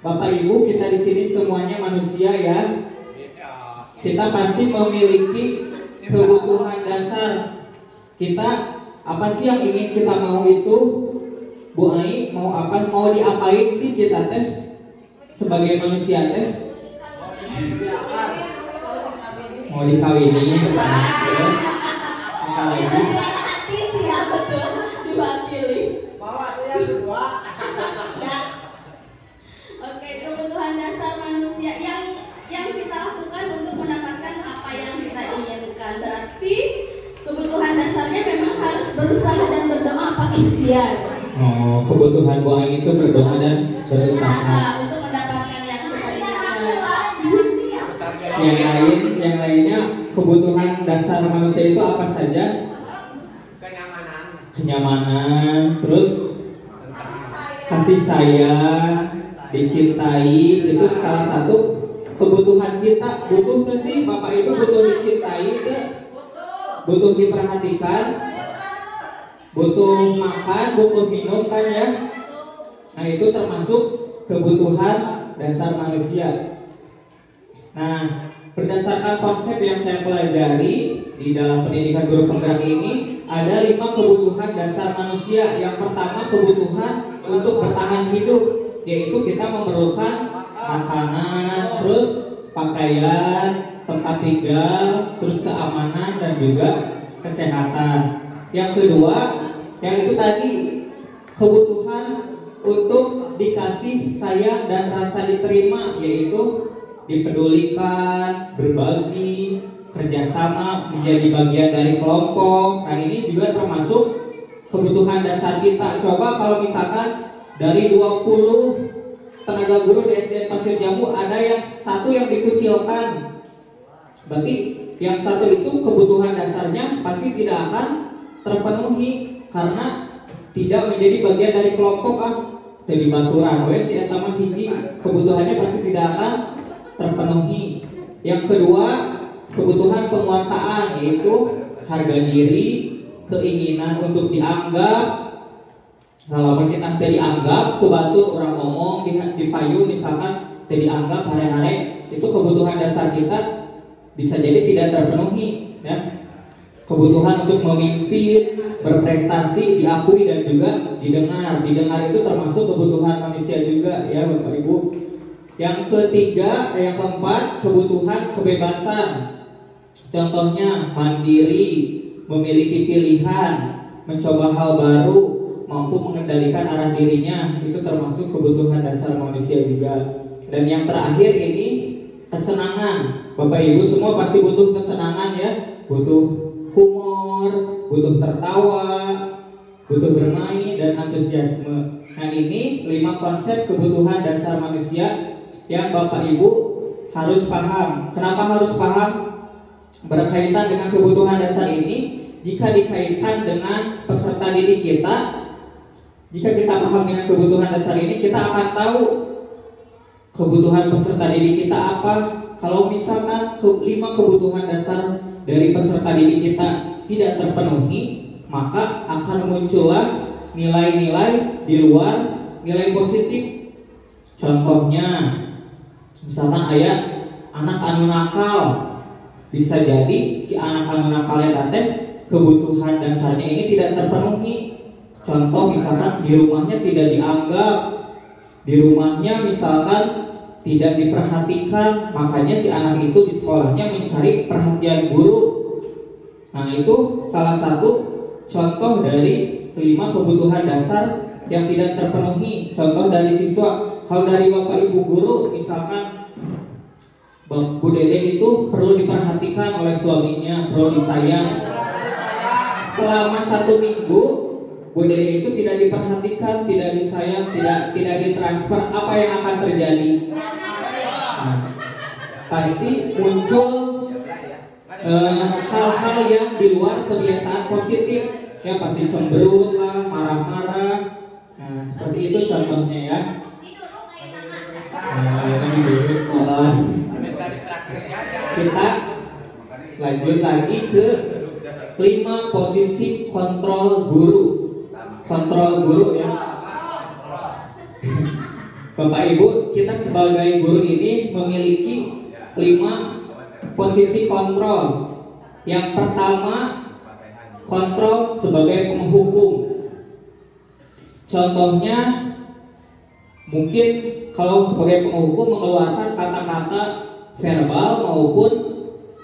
Bapak Ibu, kita di sini semuanya manusia ya. Kita pasti memiliki kebutuhan dasar. Kita apa sih yang ingin kita mau itu? Bu Ai mau apa? Mau diapain sih kita teh sebagai manusia teh? Mau dikawinin ya. lagi. Hati siap betul diwakili. Bawa saya kedua. Nah, oke, kebutuhan dasar manusia yang kita lakukan untuk mendapatkan apa yang kita inginkan. Berarti kebutuhan dasarnya memang harus berusaha dan berdoa, apa ikhtiar. Oh, kebutuhan buah itu berdoa dan berusaha. Untuk mendapatkan yang kita inginkan. Yang lainnya kebutuhan dasar manusia itu apa saja? Kenyamanan, terus kasih sayang, dicintai, itu salah satu kebutuhan kita. Butuh nggak sih Bapak Ibu, butuh dicintai nggak? Butuh diperhatikan, butuh makan, butuh minum kan ya? Nah itu termasuk kebutuhan dasar manusia. Nah, berdasarkan konsep yang saya pelajari di dalam pendidikan guru penggerak ini, ada 5 kebutuhan dasar manusia. Yang pertama, kebutuhan untuk bertahan hidup, yaitu kita memerlukan makanan, terus pakaian, tempat tinggal, terus keamanan dan juga kesehatan. Yang kedua, yang itu tadi, kebutuhan untuk dikasih sayang dan rasa diterima, yaitu dipedulikan, berbagi, kerjasama, menjadi bagian dari kelompok. Nah ini juga termasuk kebutuhan dasar kita. Coba kalau misalkan dari 20 tenaga guru di SDN Pasir Jambu ada yang satu yang dikucilkan, berarti yang satu itu kebutuhan dasarnya pasti tidak akan terpenuhi karena tidak menjadi bagian dari kelompok. Jadi baturan, si etama hiji kebutuhannya pasti tidak akan terpenuhi. Yang kedua, kebutuhan penguasaan, yaitu harga diri, keinginan untuk dianggap. Kalau kita dianggap, kebatur orang ngomong di payu misalkan dianggap hari-hari, itu kebutuhan dasar kita bisa jadi tidak terpenuhi ya. Kebutuhan untuk memimpin, berprestasi, diakui dan juga didengar. Didengar itu termasuk kebutuhan manusia juga ya Bapak Ibu. Yang ketiga, yang keempat, kebutuhan kebebasan. Contohnya mandiri, memiliki pilihan, mencoba hal baru, mampu mengendalikan arah dirinya. Itu termasuk kebutuhan dasar manusia juga. Dan yang terakhir ini kesenangan. Bapak Ibu semua pasti butuh kesenangan ya. Butuh humor, butuh tertawa, butuh bermain dan antusiasme. Nah ini 5 konsep kebutuhan dasar manusia yang Bapak Ibu harus paham. Kenapa harus paham? Berkaitan dengan kebutuhan dasar ini, jika dikaitkan dengan peserta didik kita, jika kita paham dengan kebutuhan dasar ini, kita akan tahu kebutuhan peserta didik kita apa. Kalau misalkan 5 kebutuhan dasar dari peserta didik kita tidak terpenuhi, maka akan muncullah nilai-nilai di luar nilai positif. Contohnya, misalkan ayat anak anu nakal, bisa jadi si anak anu nakal yang kebutuhan dasarnya ini tidak terpenuhi. Contoh misalkan di rumahnya tidak dianggap, di rumahnya misalkan tidak diperhatikan, makanya si anak itu di sekolahnya mencari perhatian guru. Nah itu salah satu contoh dari 5 kebutuhan dasar yang tidak terpenuhi. Contoh dari siswa, kalau dari Bapak Ibu guru misalkan Bu Dede itu perlu diperhatikan oleh suaminya, perlu disayang. Selama 1 minggu Bu Dede itu tidak diperhatikan, tidak disayang, tidak ditransfer, apa yang akan terjadi? Nah, pasti muncul hal-hal yang di luar kebiasaan positif, ya pasti cemberut lah, marah-marah. Nah, seperti itu contohnya ya. Kita lanjut lagi ke 5 posisi kontrol guru. Kontrol guru ya. Bapak Ibu, kita sebagai guru ini memiliki 5 posisi kontrol. Yang pertama, kontrol sebagai penghukum. Contohnya, mungkin kalau sebagai penghukum mengeluarkan kata-kata verbal maupun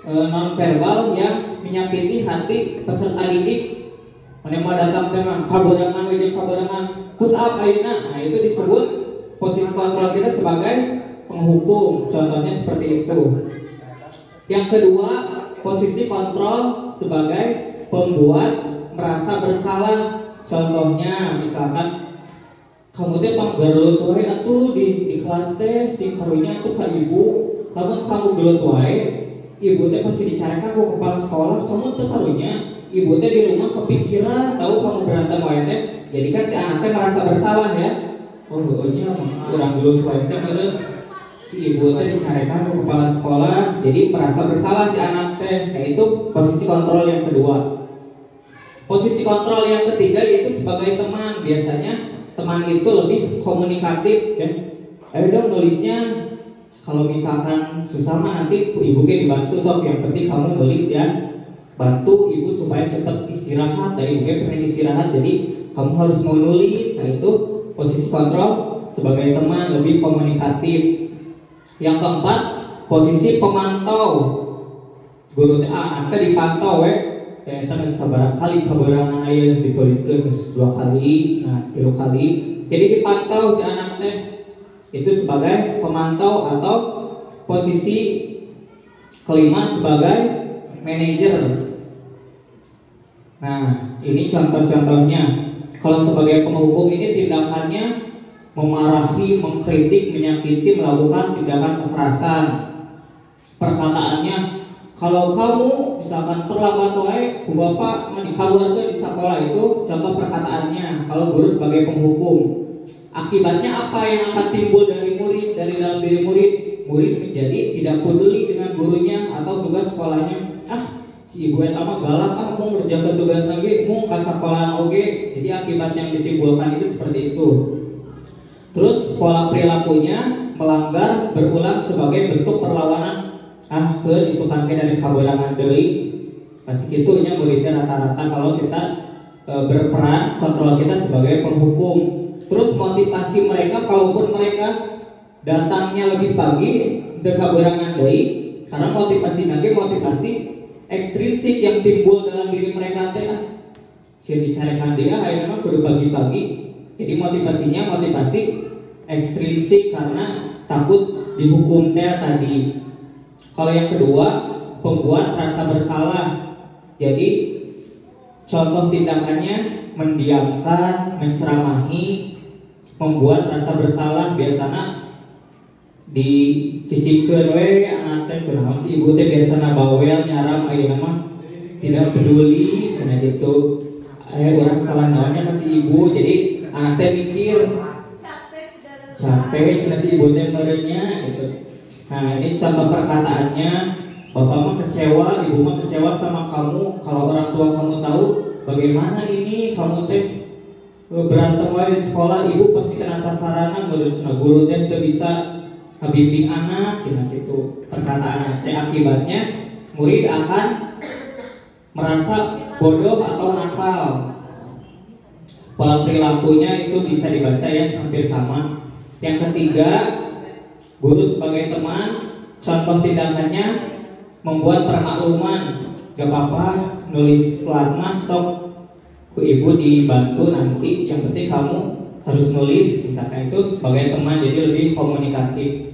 nonverbal yang menyakiti hati peserta didik. Mana mau datang dengan kabarangan, wajib kabarangan, kus apa ayeuna? Nah itu disebut posisi kontrol kita sebagai penghukum. Contohnya seperti itu. Yang kedua, posisi kontrol sebagai pembuat merasa bersalah. Contohnya misalkan kamu teh panggelut wae atuh di kelas teh si karunya atuh ka ibu, lamun kamu gelut wae, ibu teh pasti dicarekan ku kepala sekolah, kamu teh karunya ibu teh di rumah kepikiran tahu kamu berantem wae teh. Jadi kan si anak teh merasa bersalah ya. Oh, nya urang gelut wae teh meureun si ibu teh dicarekan ku kepala sekolah, jadi merasa bersalah si anak teh. Nah, itu posisi kontrol yang kedua. Posisi kontrol yang ketiga yaitu sebagai teman. Biasanya teman itu lebih komunikatif ya. Ayo dong nulisnya, kalau misalkan susah mah nanti ibu dibantu sok, yang penting kamu nulis ya. Bantu ibu supaya cepat istirahat, dari ibu pengen istirahat jadi kamu harus mau nulis. Nah itu posisi kontrol sebagai teman, lebih komunikatif. Yang keempat, posisi pemantau. Guru ante dipantau kita sabar kali kabarangan aya dituliskeun 2 kali, 3 kali. Jadi dipantau si anak teh. Itu sebagai pemantau. Atau posisi kelima sebagai manajer. Nah, ini contoh-contohnya. Kalau sebagai penghukum ini tindakannya memarahi, mengkritik, menyakiti, melakukan tindakan kekerasan. Perkataannya, kalau kamu misalkan terlambat wae ku bapak keluarga di sekolah, itu contoh perkataannya kalau guru sebagai penghukum. Akibatnya apa yang akan timbul dari murid, dari dalam diri murid? Murid menjadi tidak peduli dengan gurunya atau tugas sekolahnya. Si ibu eta mah galak, mau ngerjakeun tugas lagi, mau ka sekolahan oge. Jadi akibat yang ditimbulkan itu seperti itu. Terus pola perilakunya melanggar berulang sebagai bentuk perlawanan. Disukan dari kabarangan deui. Pasti kitunya muridnya rata-rata kalau kita berperan kontrol kita sebagai penghukum. Terus motivasi mereka, kalaupun mereka datangnya lebih pagi ke kabarangan deui, karena motivasi ekstrinsik yang timbul dalam diri mereka teh sieun dicarekan dia aya memang kudu pagi-pagi. Jadi motivasinya motivasi ekstrinsik karena takut dihukum teh tadi. Kalau yang kedua, pembuat rasa bersalah. Jadi contoh tindakannya mendiamkan, menceramahi, membuat rasa bersalah. Biasanya dicicikeun we anak teh kunaon si ibu teh biasana bawel nyaram ayeuna mah tidak peduli cenah gitu. Orang salah naonnya masih ibu, jadi anak teh mikir capek cenah si ibu teh merenya gitu. Nah ini contoh perkataannya, bapak mah kecewa, ibu mah kecewa sama kamu. Kalau orang tua kamu tahu bagaimana ini kamu teh berantem wae di sekolah, ibu pasti kena sasaran. Guru teh teu bisa bimbing anak, gitu. Perkataan teh akibatnya murid akan merasa bodoh atau nakal. Pola perilakunya itu bisa dibaca ya, hampir sama. Yang ketiga, guru sebagai teman, contoh tindakannya membuat permakluman. Gak apa-apa nulis pelat mah sok ku ibu dibantu nanti, yang penting kamu harus nulis. Misalkan itu sebagai teman, jadi lebih komunikatif.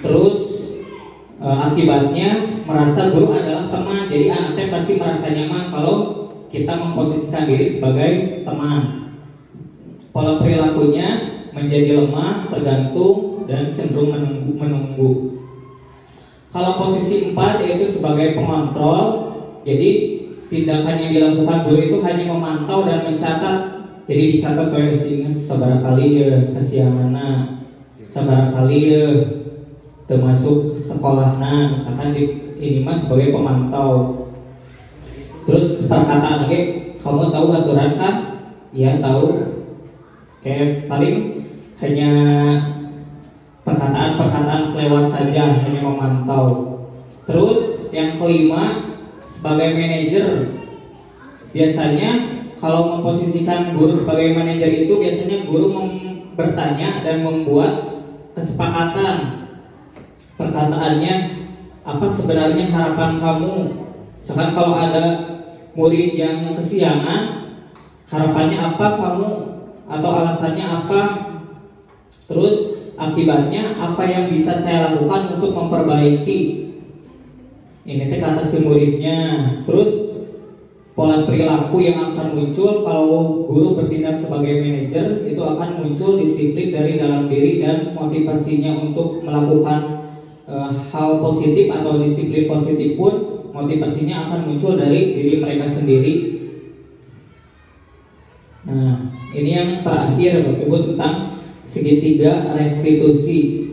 Terus akibatnya merasa guru adalah teman, jadi anaknya pasti merasa nyaman kalau kita memposisikan diri sebagai teman. Pola perilakunya menjadi lemah, tergantung, dan cenderung menunggu. Kalau posisi 4 yaitu sebagai pengontrol, jadi tindakan yang dilakukan guru itu hanya memantau dan mencatat. Jadi dicatat kayak disini seberapa kali kesianganna, seberapa kali termasuk sekolahna, misalkan ini mas sebagai pemantau. Terus perkataan lagi, kamu tahu aturan kan? Iya tahu. Kayak paling hanya perkataan-perkataan selewat saja, hanya memantau. Terus yang kelima, sebagai manajer, biasanya kalau memposisikan guru sebagai manajer itu biasanya guru bertanya dan membuat kesepakatan. Perkataannya, apa sebenarnya harapan kamu. Misalkan kalau ada murid yang kesiangan, harapannya apa kamu, atau alasannya apa, terus akibatnya apa yang bisa saya lakukan untuk memperbaiki. Ini teh kata si muridnya. Terus pola perilaku yang akan muncul kalau guru bertindak sebagai manajer, itu akan muncul disiplin dari dalam diri dan motivasinya untuk melakukan hal positif atau disiplin positif pun motivasinya akan muncul dari diri mereka sendiri. Nah, ini yang terakhir Bapak Ibu tentang segitiga restitusi.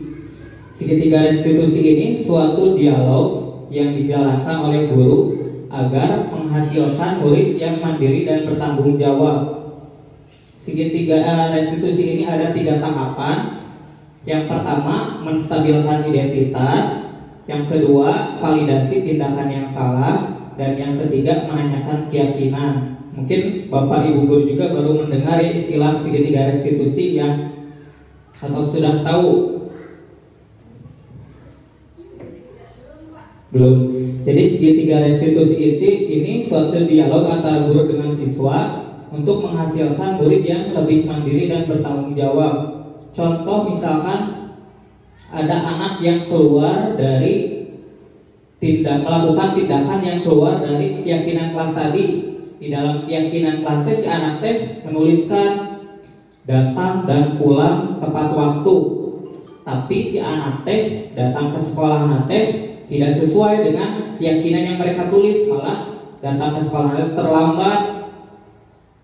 Segitiga restitusi ini suatu dialog yang dijalankan oleh guru agar menghasilkan murid yang mandiri dan bertanggung jawab. Segitiga restitusi ini ada 3 tahapan. Yang pertama, menstabilkan identitas. Yang kedua, validasi tindakan yang salah. Dan yang ketiga, menanyakan keyakinan. Mungkin Bapak Ibu guru juga baru mendengar istilah segitiga restitusi ya, atau sudah tahu? Belum. Jadi segitiga restitusi ini suatu dialog antara guru dengan siswa untuk menghasilkan murid yang lebih mandiri dan bertanggung jawab. Contoh misalkan ada anak yang keluar dari melakukan tindakan yang keluar dari keyakinan kelas tadi. Di dalam keyakinan kelas si anak teh menuliskan datang dan pulang tepat waktu. Tapi si anak teh datang ke sekolah teh tidak sesuai dengan keyakinan yang mereka tulis, malah datang ke sekolah terlambat.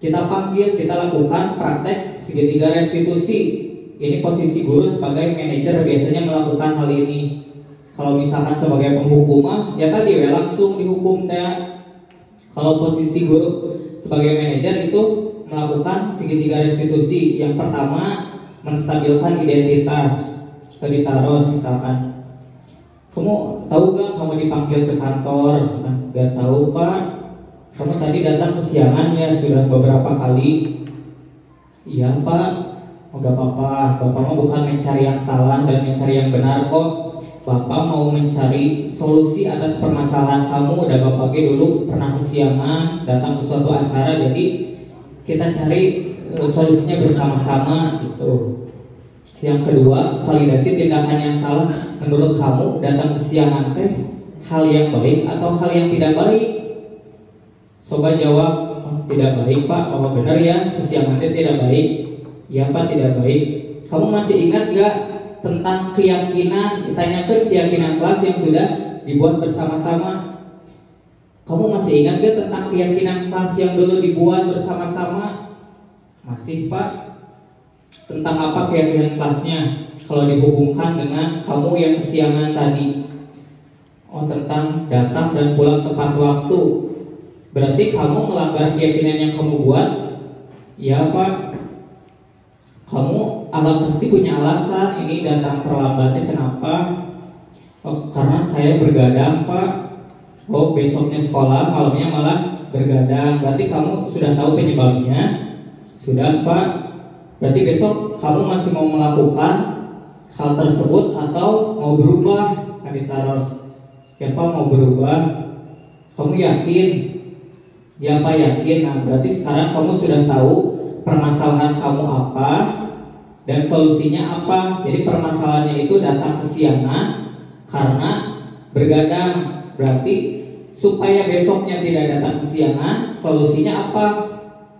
Kita panggil, kita lakukan praktek segitiga restitusi. Ini posisi guru sebagai manajer biasanya melakukan hal ini. Kalau misalkan sebagai penghukum ya tadi langsung dihukum teh. Kalau posisi guru sebagai manajer itu melakukan segitiga restitusi. Yang pertama, menstabilkan identitas. Tadi taruh misalkan, kamu tahu gak kamu dipanggil ke kantor? Gak tahu Pak. Kamu tadi datang kesiangan ya, sudah beberapa kali. Iya Pak. Oh, gak apa-apa, Bapak mau bukan mencari yang salah dan mencari yang benar kok. Bapak mau mencari solusi atas permasalahan kamu. Dan Bapak dulu pernah kesiangan datang ke suatu acara, jadi kita cari solusinya bersama-sama gitu. Yang kedua, validasi tindakan yang salah. Menurut kamu datang kesiangan teh hal yang baik atau hal yang tidak baik? Coba jawab. Oh, tidak baik Pak. Oh benar ya, kesiangan teh tidak baik. Ya Pak, tidak baik. Kamu masih ingat gak tentang keyakinan? Ditanyakan keyakinan kelas yang sudah dibuat bersama-sama. Kamu masih ingat gak tentang keyakinan kelas yang dulu dibuat bersama-sama? Masih Pak. Tentang apa keyakinan kelasnya? Kalau dihubungkan dengan kamu yang kesiangan tadi. Oh, tentang datang dan pulang tepat waktu. Berarti kamu melanggar keyakinan yang kamu buat? Ya Pak. Kamu pasti punya alasan ini datang terlambatnya kenapa? Oh, karena saya bergadang Pak. Oh, besoknya sekolah, malamnya malah bergadang. Berarti kamu sudah tahu penyebabnya? Sudah Pak. Berarti besok kamu masih mau melakukan hal tersebut atau mau berubah? Ditaruh. Ya Pak, mau berubah. Kamu yakin? Ya Pak, yakin. Nah, berarti sekarang kamu sudah tahu permasalahan kamu apa dan solusinya apa. Jadi permasalahannya itu datang kesiangan karena bergadang. Berarti supaya besoknya tidak datang kesiangan, solusinya apa?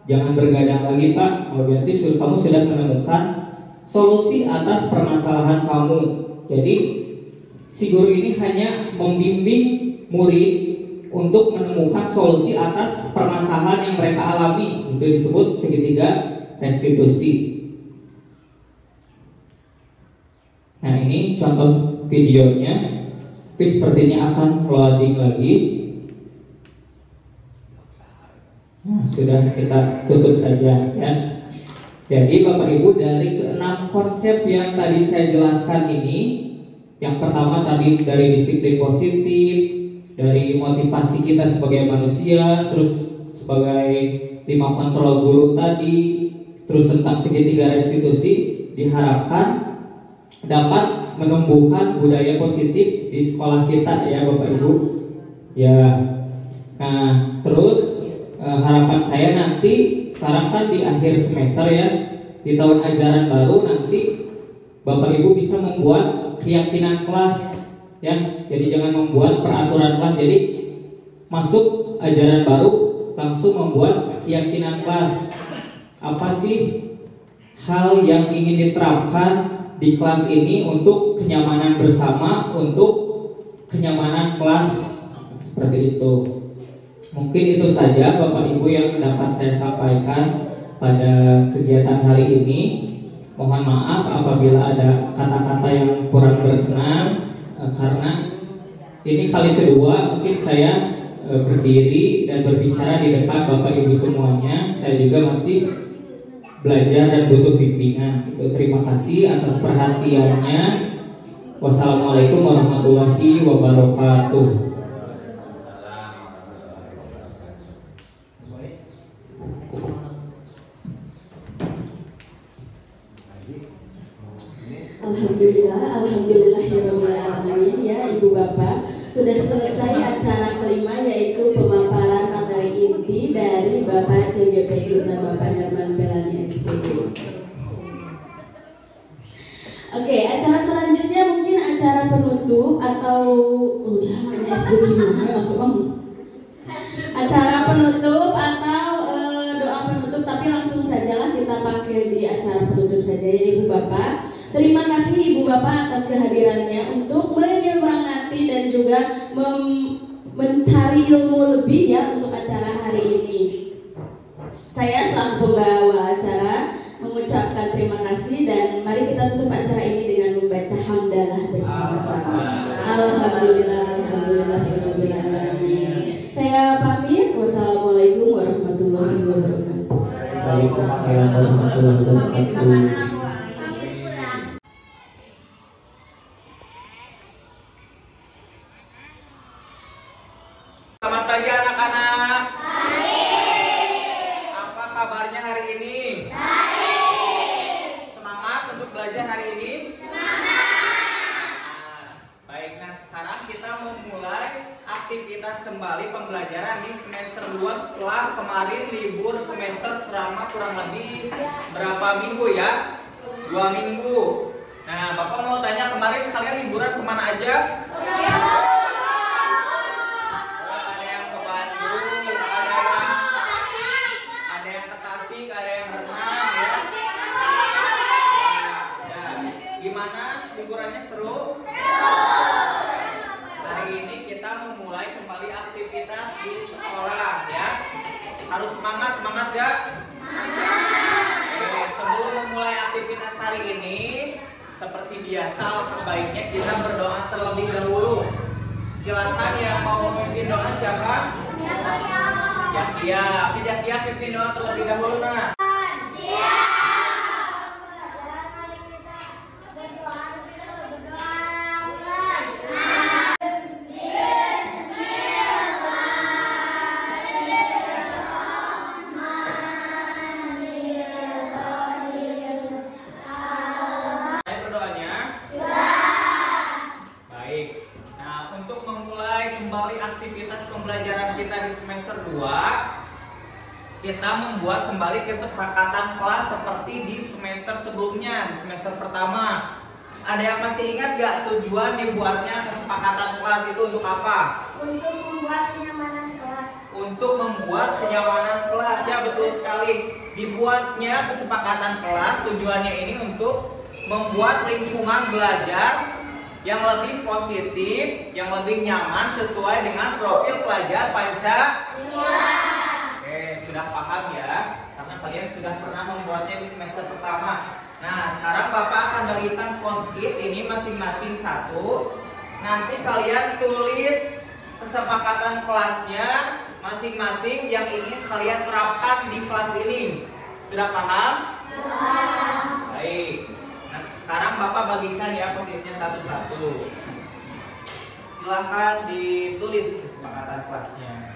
Jangan bergadang lagi Pak. Oh, berarti kamu sudah menemukan solusi atas permasalahan kamu. Jadi si guru ini hanya membimbing murid untuk menemukan solusi atas permasalahan yang mereka alami. Itu disebut segitiga restitusi. Nah, ini contoh videonya. Tapi sepertinya akan loading lagi. Nah, sudah kita tutup saja ya. Jadi Bapak Ibu, dari ke-6 konsep yang tadi saya jelaskan ini, yang pertama tadi dari disiplin positif, dari motivasi kita sebagai manusia, terus sebagai 5 kontrol guru tadi, terus tentang segitiga restitusi, diharapkan dapat menumbuhkan budaya positif di sekolah kita ya Bapak Ibu. Ya. Nah, terus harapan saya nanti sekarang kan di akhir semester ya, di tahun ajaran baru nanti Bapak Ibu bisa membuat keyakinan kelas ya. Jadi jangan membuat peraturan kelas. Jadi masuk ajaran baru langsung membuat keyakinan kelas. Apa sih hal yang ingin diterapkan di kelas ini untuk kenyamanan bersama, untuk kenyamanan kelas, seperti itu. Mungkin itu saja Bapak Ibu yang dapat saya sampaikan pada kegiatan hari ini. Mohon maaf apabila ada kata-kata yang kurang berkenan, karena ini kali kedua mungkin saya berdiri dan berbicara di depan Bapak Ibu semuanya. Saya juga masih belajar dan butuh bimbingan. Terima kasih atas perhatiannya. Wassalamualaikum warahmatullahi wabarakatuh. Alhamdulillahirrahmanirrahim. Ya Ibu Bapak, sudah selesai acara kelima yaitu pemaparan materi inti dari Bapak CGPI dan Bapak Herman Pelani SPD. Oke, acara selanjutnya mungkin acara penutup atau udah mana SD gimana waktu acara penutup atau doa penutup, tapi langsung sajalah kita pakai di acara penutup saja ya Ibu Bapak. Terima kasih Ibu Bapak atas kehadirannya untuk menyemangati dan juga mencari ilmu lebih ya untuk acara hari ini. Saya selaku pembawa acara mengucapkan terima kasih dan mari kita tutup acara ini dengan membaca hamdalah bersama-sama. Alhamdulillah, alhamdulillahirabbil alamin. Saya pamit. Wassalamualaikum warahmatullahi wabarakatuh. Waalaikumsalam warahmatullahi wabarakatuh. Selamat pagi anak-anak. Apa kabarnya hari ini? Semangat untuk belajar hari ini? Baik, nah sekarang kita memulai aktivitas kembali pembelajaran di semester 2 setelah kemarin libur semester selama kurang lebih berapa minggu ya? 2 minggu. Nah, Bapak mau tanya, kemarin kalian liburan kemana aja? Liburannya seru? Hari ini kita memulai kembali aktivitas di sekolah ya. Harus semangat gak? Oke, sebelum memulai aktivitas hari ini, seperti biasa baiknya kita berdoa terlebih dahulu. Silakan yang mau memimpin doa siapa? Ya, pimpin doa terlebih dahulu nah. Aktivitas pembelajaran kita di semester 2, kita membuat kembali kesepakatan kelas seperti di semester sebelumnya, di semester pertama. Ada yang masih ingat gak tujuan dibuatnya kesepakatan kelas itu untuk apa? Untuk membuat kenyamanan kelas. Untuk membuat kenyamanan kelas, ya betul sekali. Dibuatnya kesepakatan kelas, tujuannya ini untuk membuat lingkungan belajar yang lebih positif, yang lebih nyaman sesuai dengan profil pelajar Pancasila. Oke, sudah paham ya? Karena kalian sudah pernah membuatnya di semester pertama. Nah, sekarang Bapak akan bagikan post-it ini masing-masing satu. Nanti kalian tulis kesepakatan kelasnya masing-masing yang ingin kalian terapkan di kelas ini. Sudah paham? Baik. Sekarang Bapak bagikan ya post-itnya satu-satu. Silahkan ditulis kesepakatan kelasnya.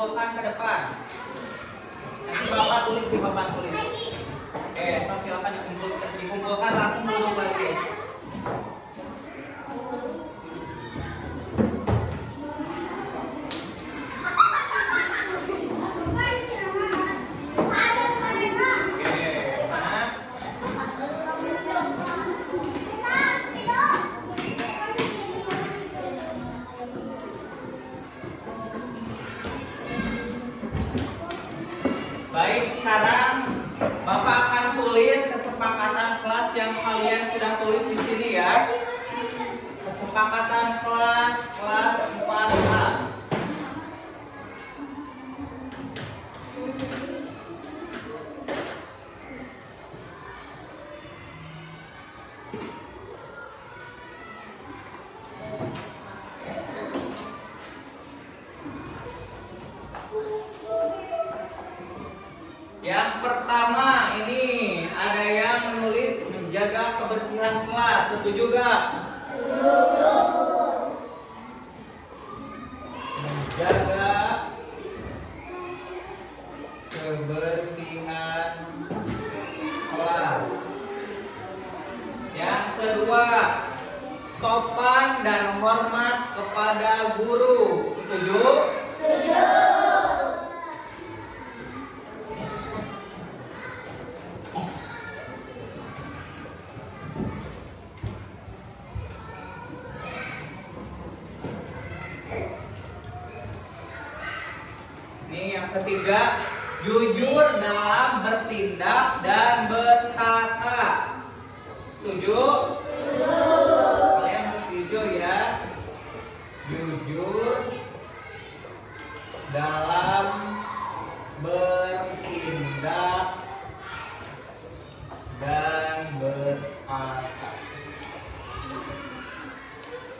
kumpulkan ke depan. Nanti Bapak tulis di papan tulis. Oke, so silakan dikumpulkan langsung duduk lagi. Baik, sekarang Bapak akan tulis kesepakatan kelas yang kalian sudah tulis di sini ya. Kesepakatan kelas 4A. Yang pertama ini ada yang menulis menjaga kebersihan kelas. Setuju gak? Setuju. Menjaga kebersihan kelas. Yang kedua, sopan dan hormat kepada guru. Setuju? Setuju. Ini yang ketiga, jujur dalam bertindak dan berkata. Setuju? Setuju. Kalian harus jujur ya. Jujur dalam bertindak dan berkata.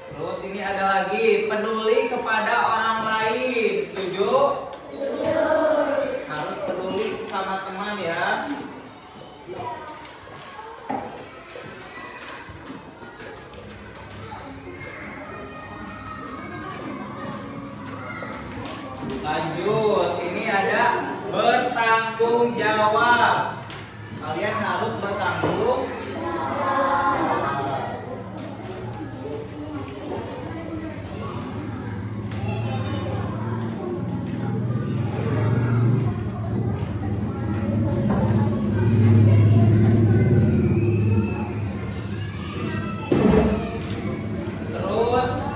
Terus ini ada lagi, peduli kepada orang lain. Setuju? Harus peduli sama teman ya. Lanjut, ini ada bertanggung jawab. Kalian harus bertanggung jawab.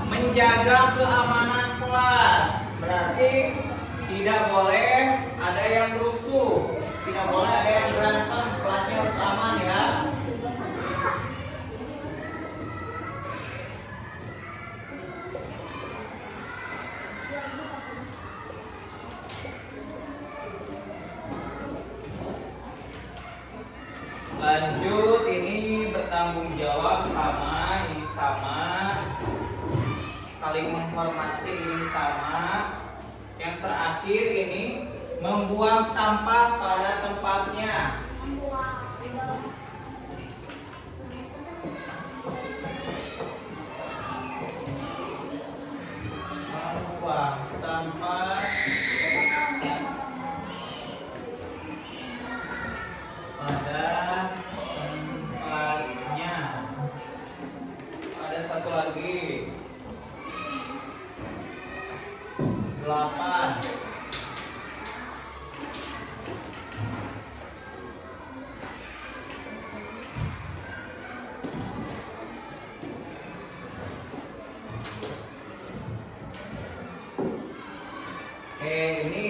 Menjaga keamanan kelas, berarti tidak boleh ada yang rusuh, tidak boleh ada yang berantem, kelasnya harus aman ya. Lanjut, ini bertanggung jawab sama, ini sama. Saling menghormati ini sama. Yang terakhir ini membuang sampah pada tempatnya. Membuang sampah pada tempatnya. Ada satu lagi. 8. Ini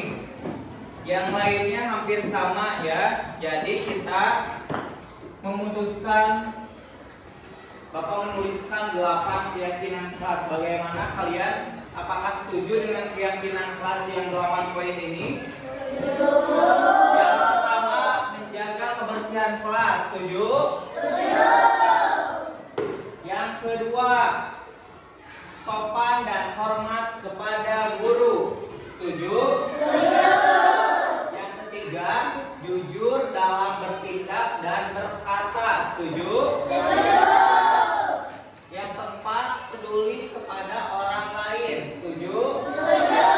yang lainnya hampir sama ya. Jadi kita memutuskan, Bapak menuliskan 8 keyakinan kelas. Bagaimana kalian? Apakah setuju dengan keyakinan kelas yang 8 poin ini? Setuju. Yang pertama, menjaga kebersihan kelas. Setuju? Setuju. Yang kedua, sopan dan hormat kepada guru. Setuju? Setuju. Yang ketiga, jujur dalam bertindak dan berkata. Setuju? Setuju. Yang keempat, peduli kepada orang lain. Setuju? Setuju.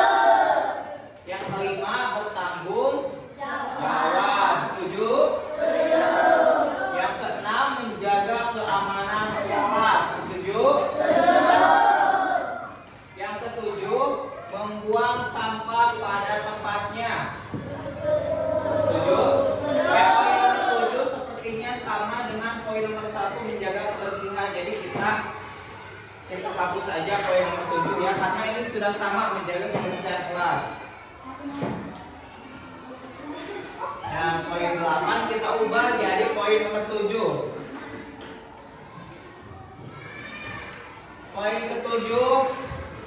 Yang sampah pada tempatnya. Setuju? Poin nomor 7 sepertinya sama dengan poin nomor 1, menjaga kebersihan. Jadi kita hapus saja poin nomor 7 ya, karena ini sudah sama, menjaga kebersihan kelas. Dan poin 8 kita ubah jadi poin nomor 7. Poin ke-7,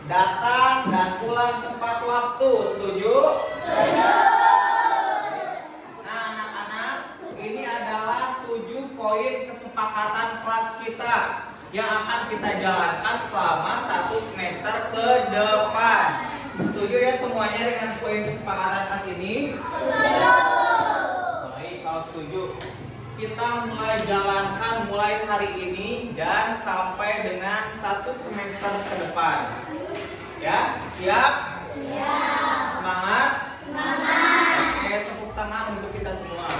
datang dan pulang tepat waktu. Setuju? Setuju. Nah, anak-anak, ini adalah 7 poin kesepakatan kelas kita yang akan kita jalankan selama 1 semester ke depan. Setuju ya semuanya dengan poin kesepakatan kelas ini? Setuju. Baik, kalau setuju, kita mulai jalankan mulai hari ini dan sampai dengan 1 semester ke depan. Ya, siap? Siap. Semangat? Semangat. Oke, tepuk tangan untuk kita semua.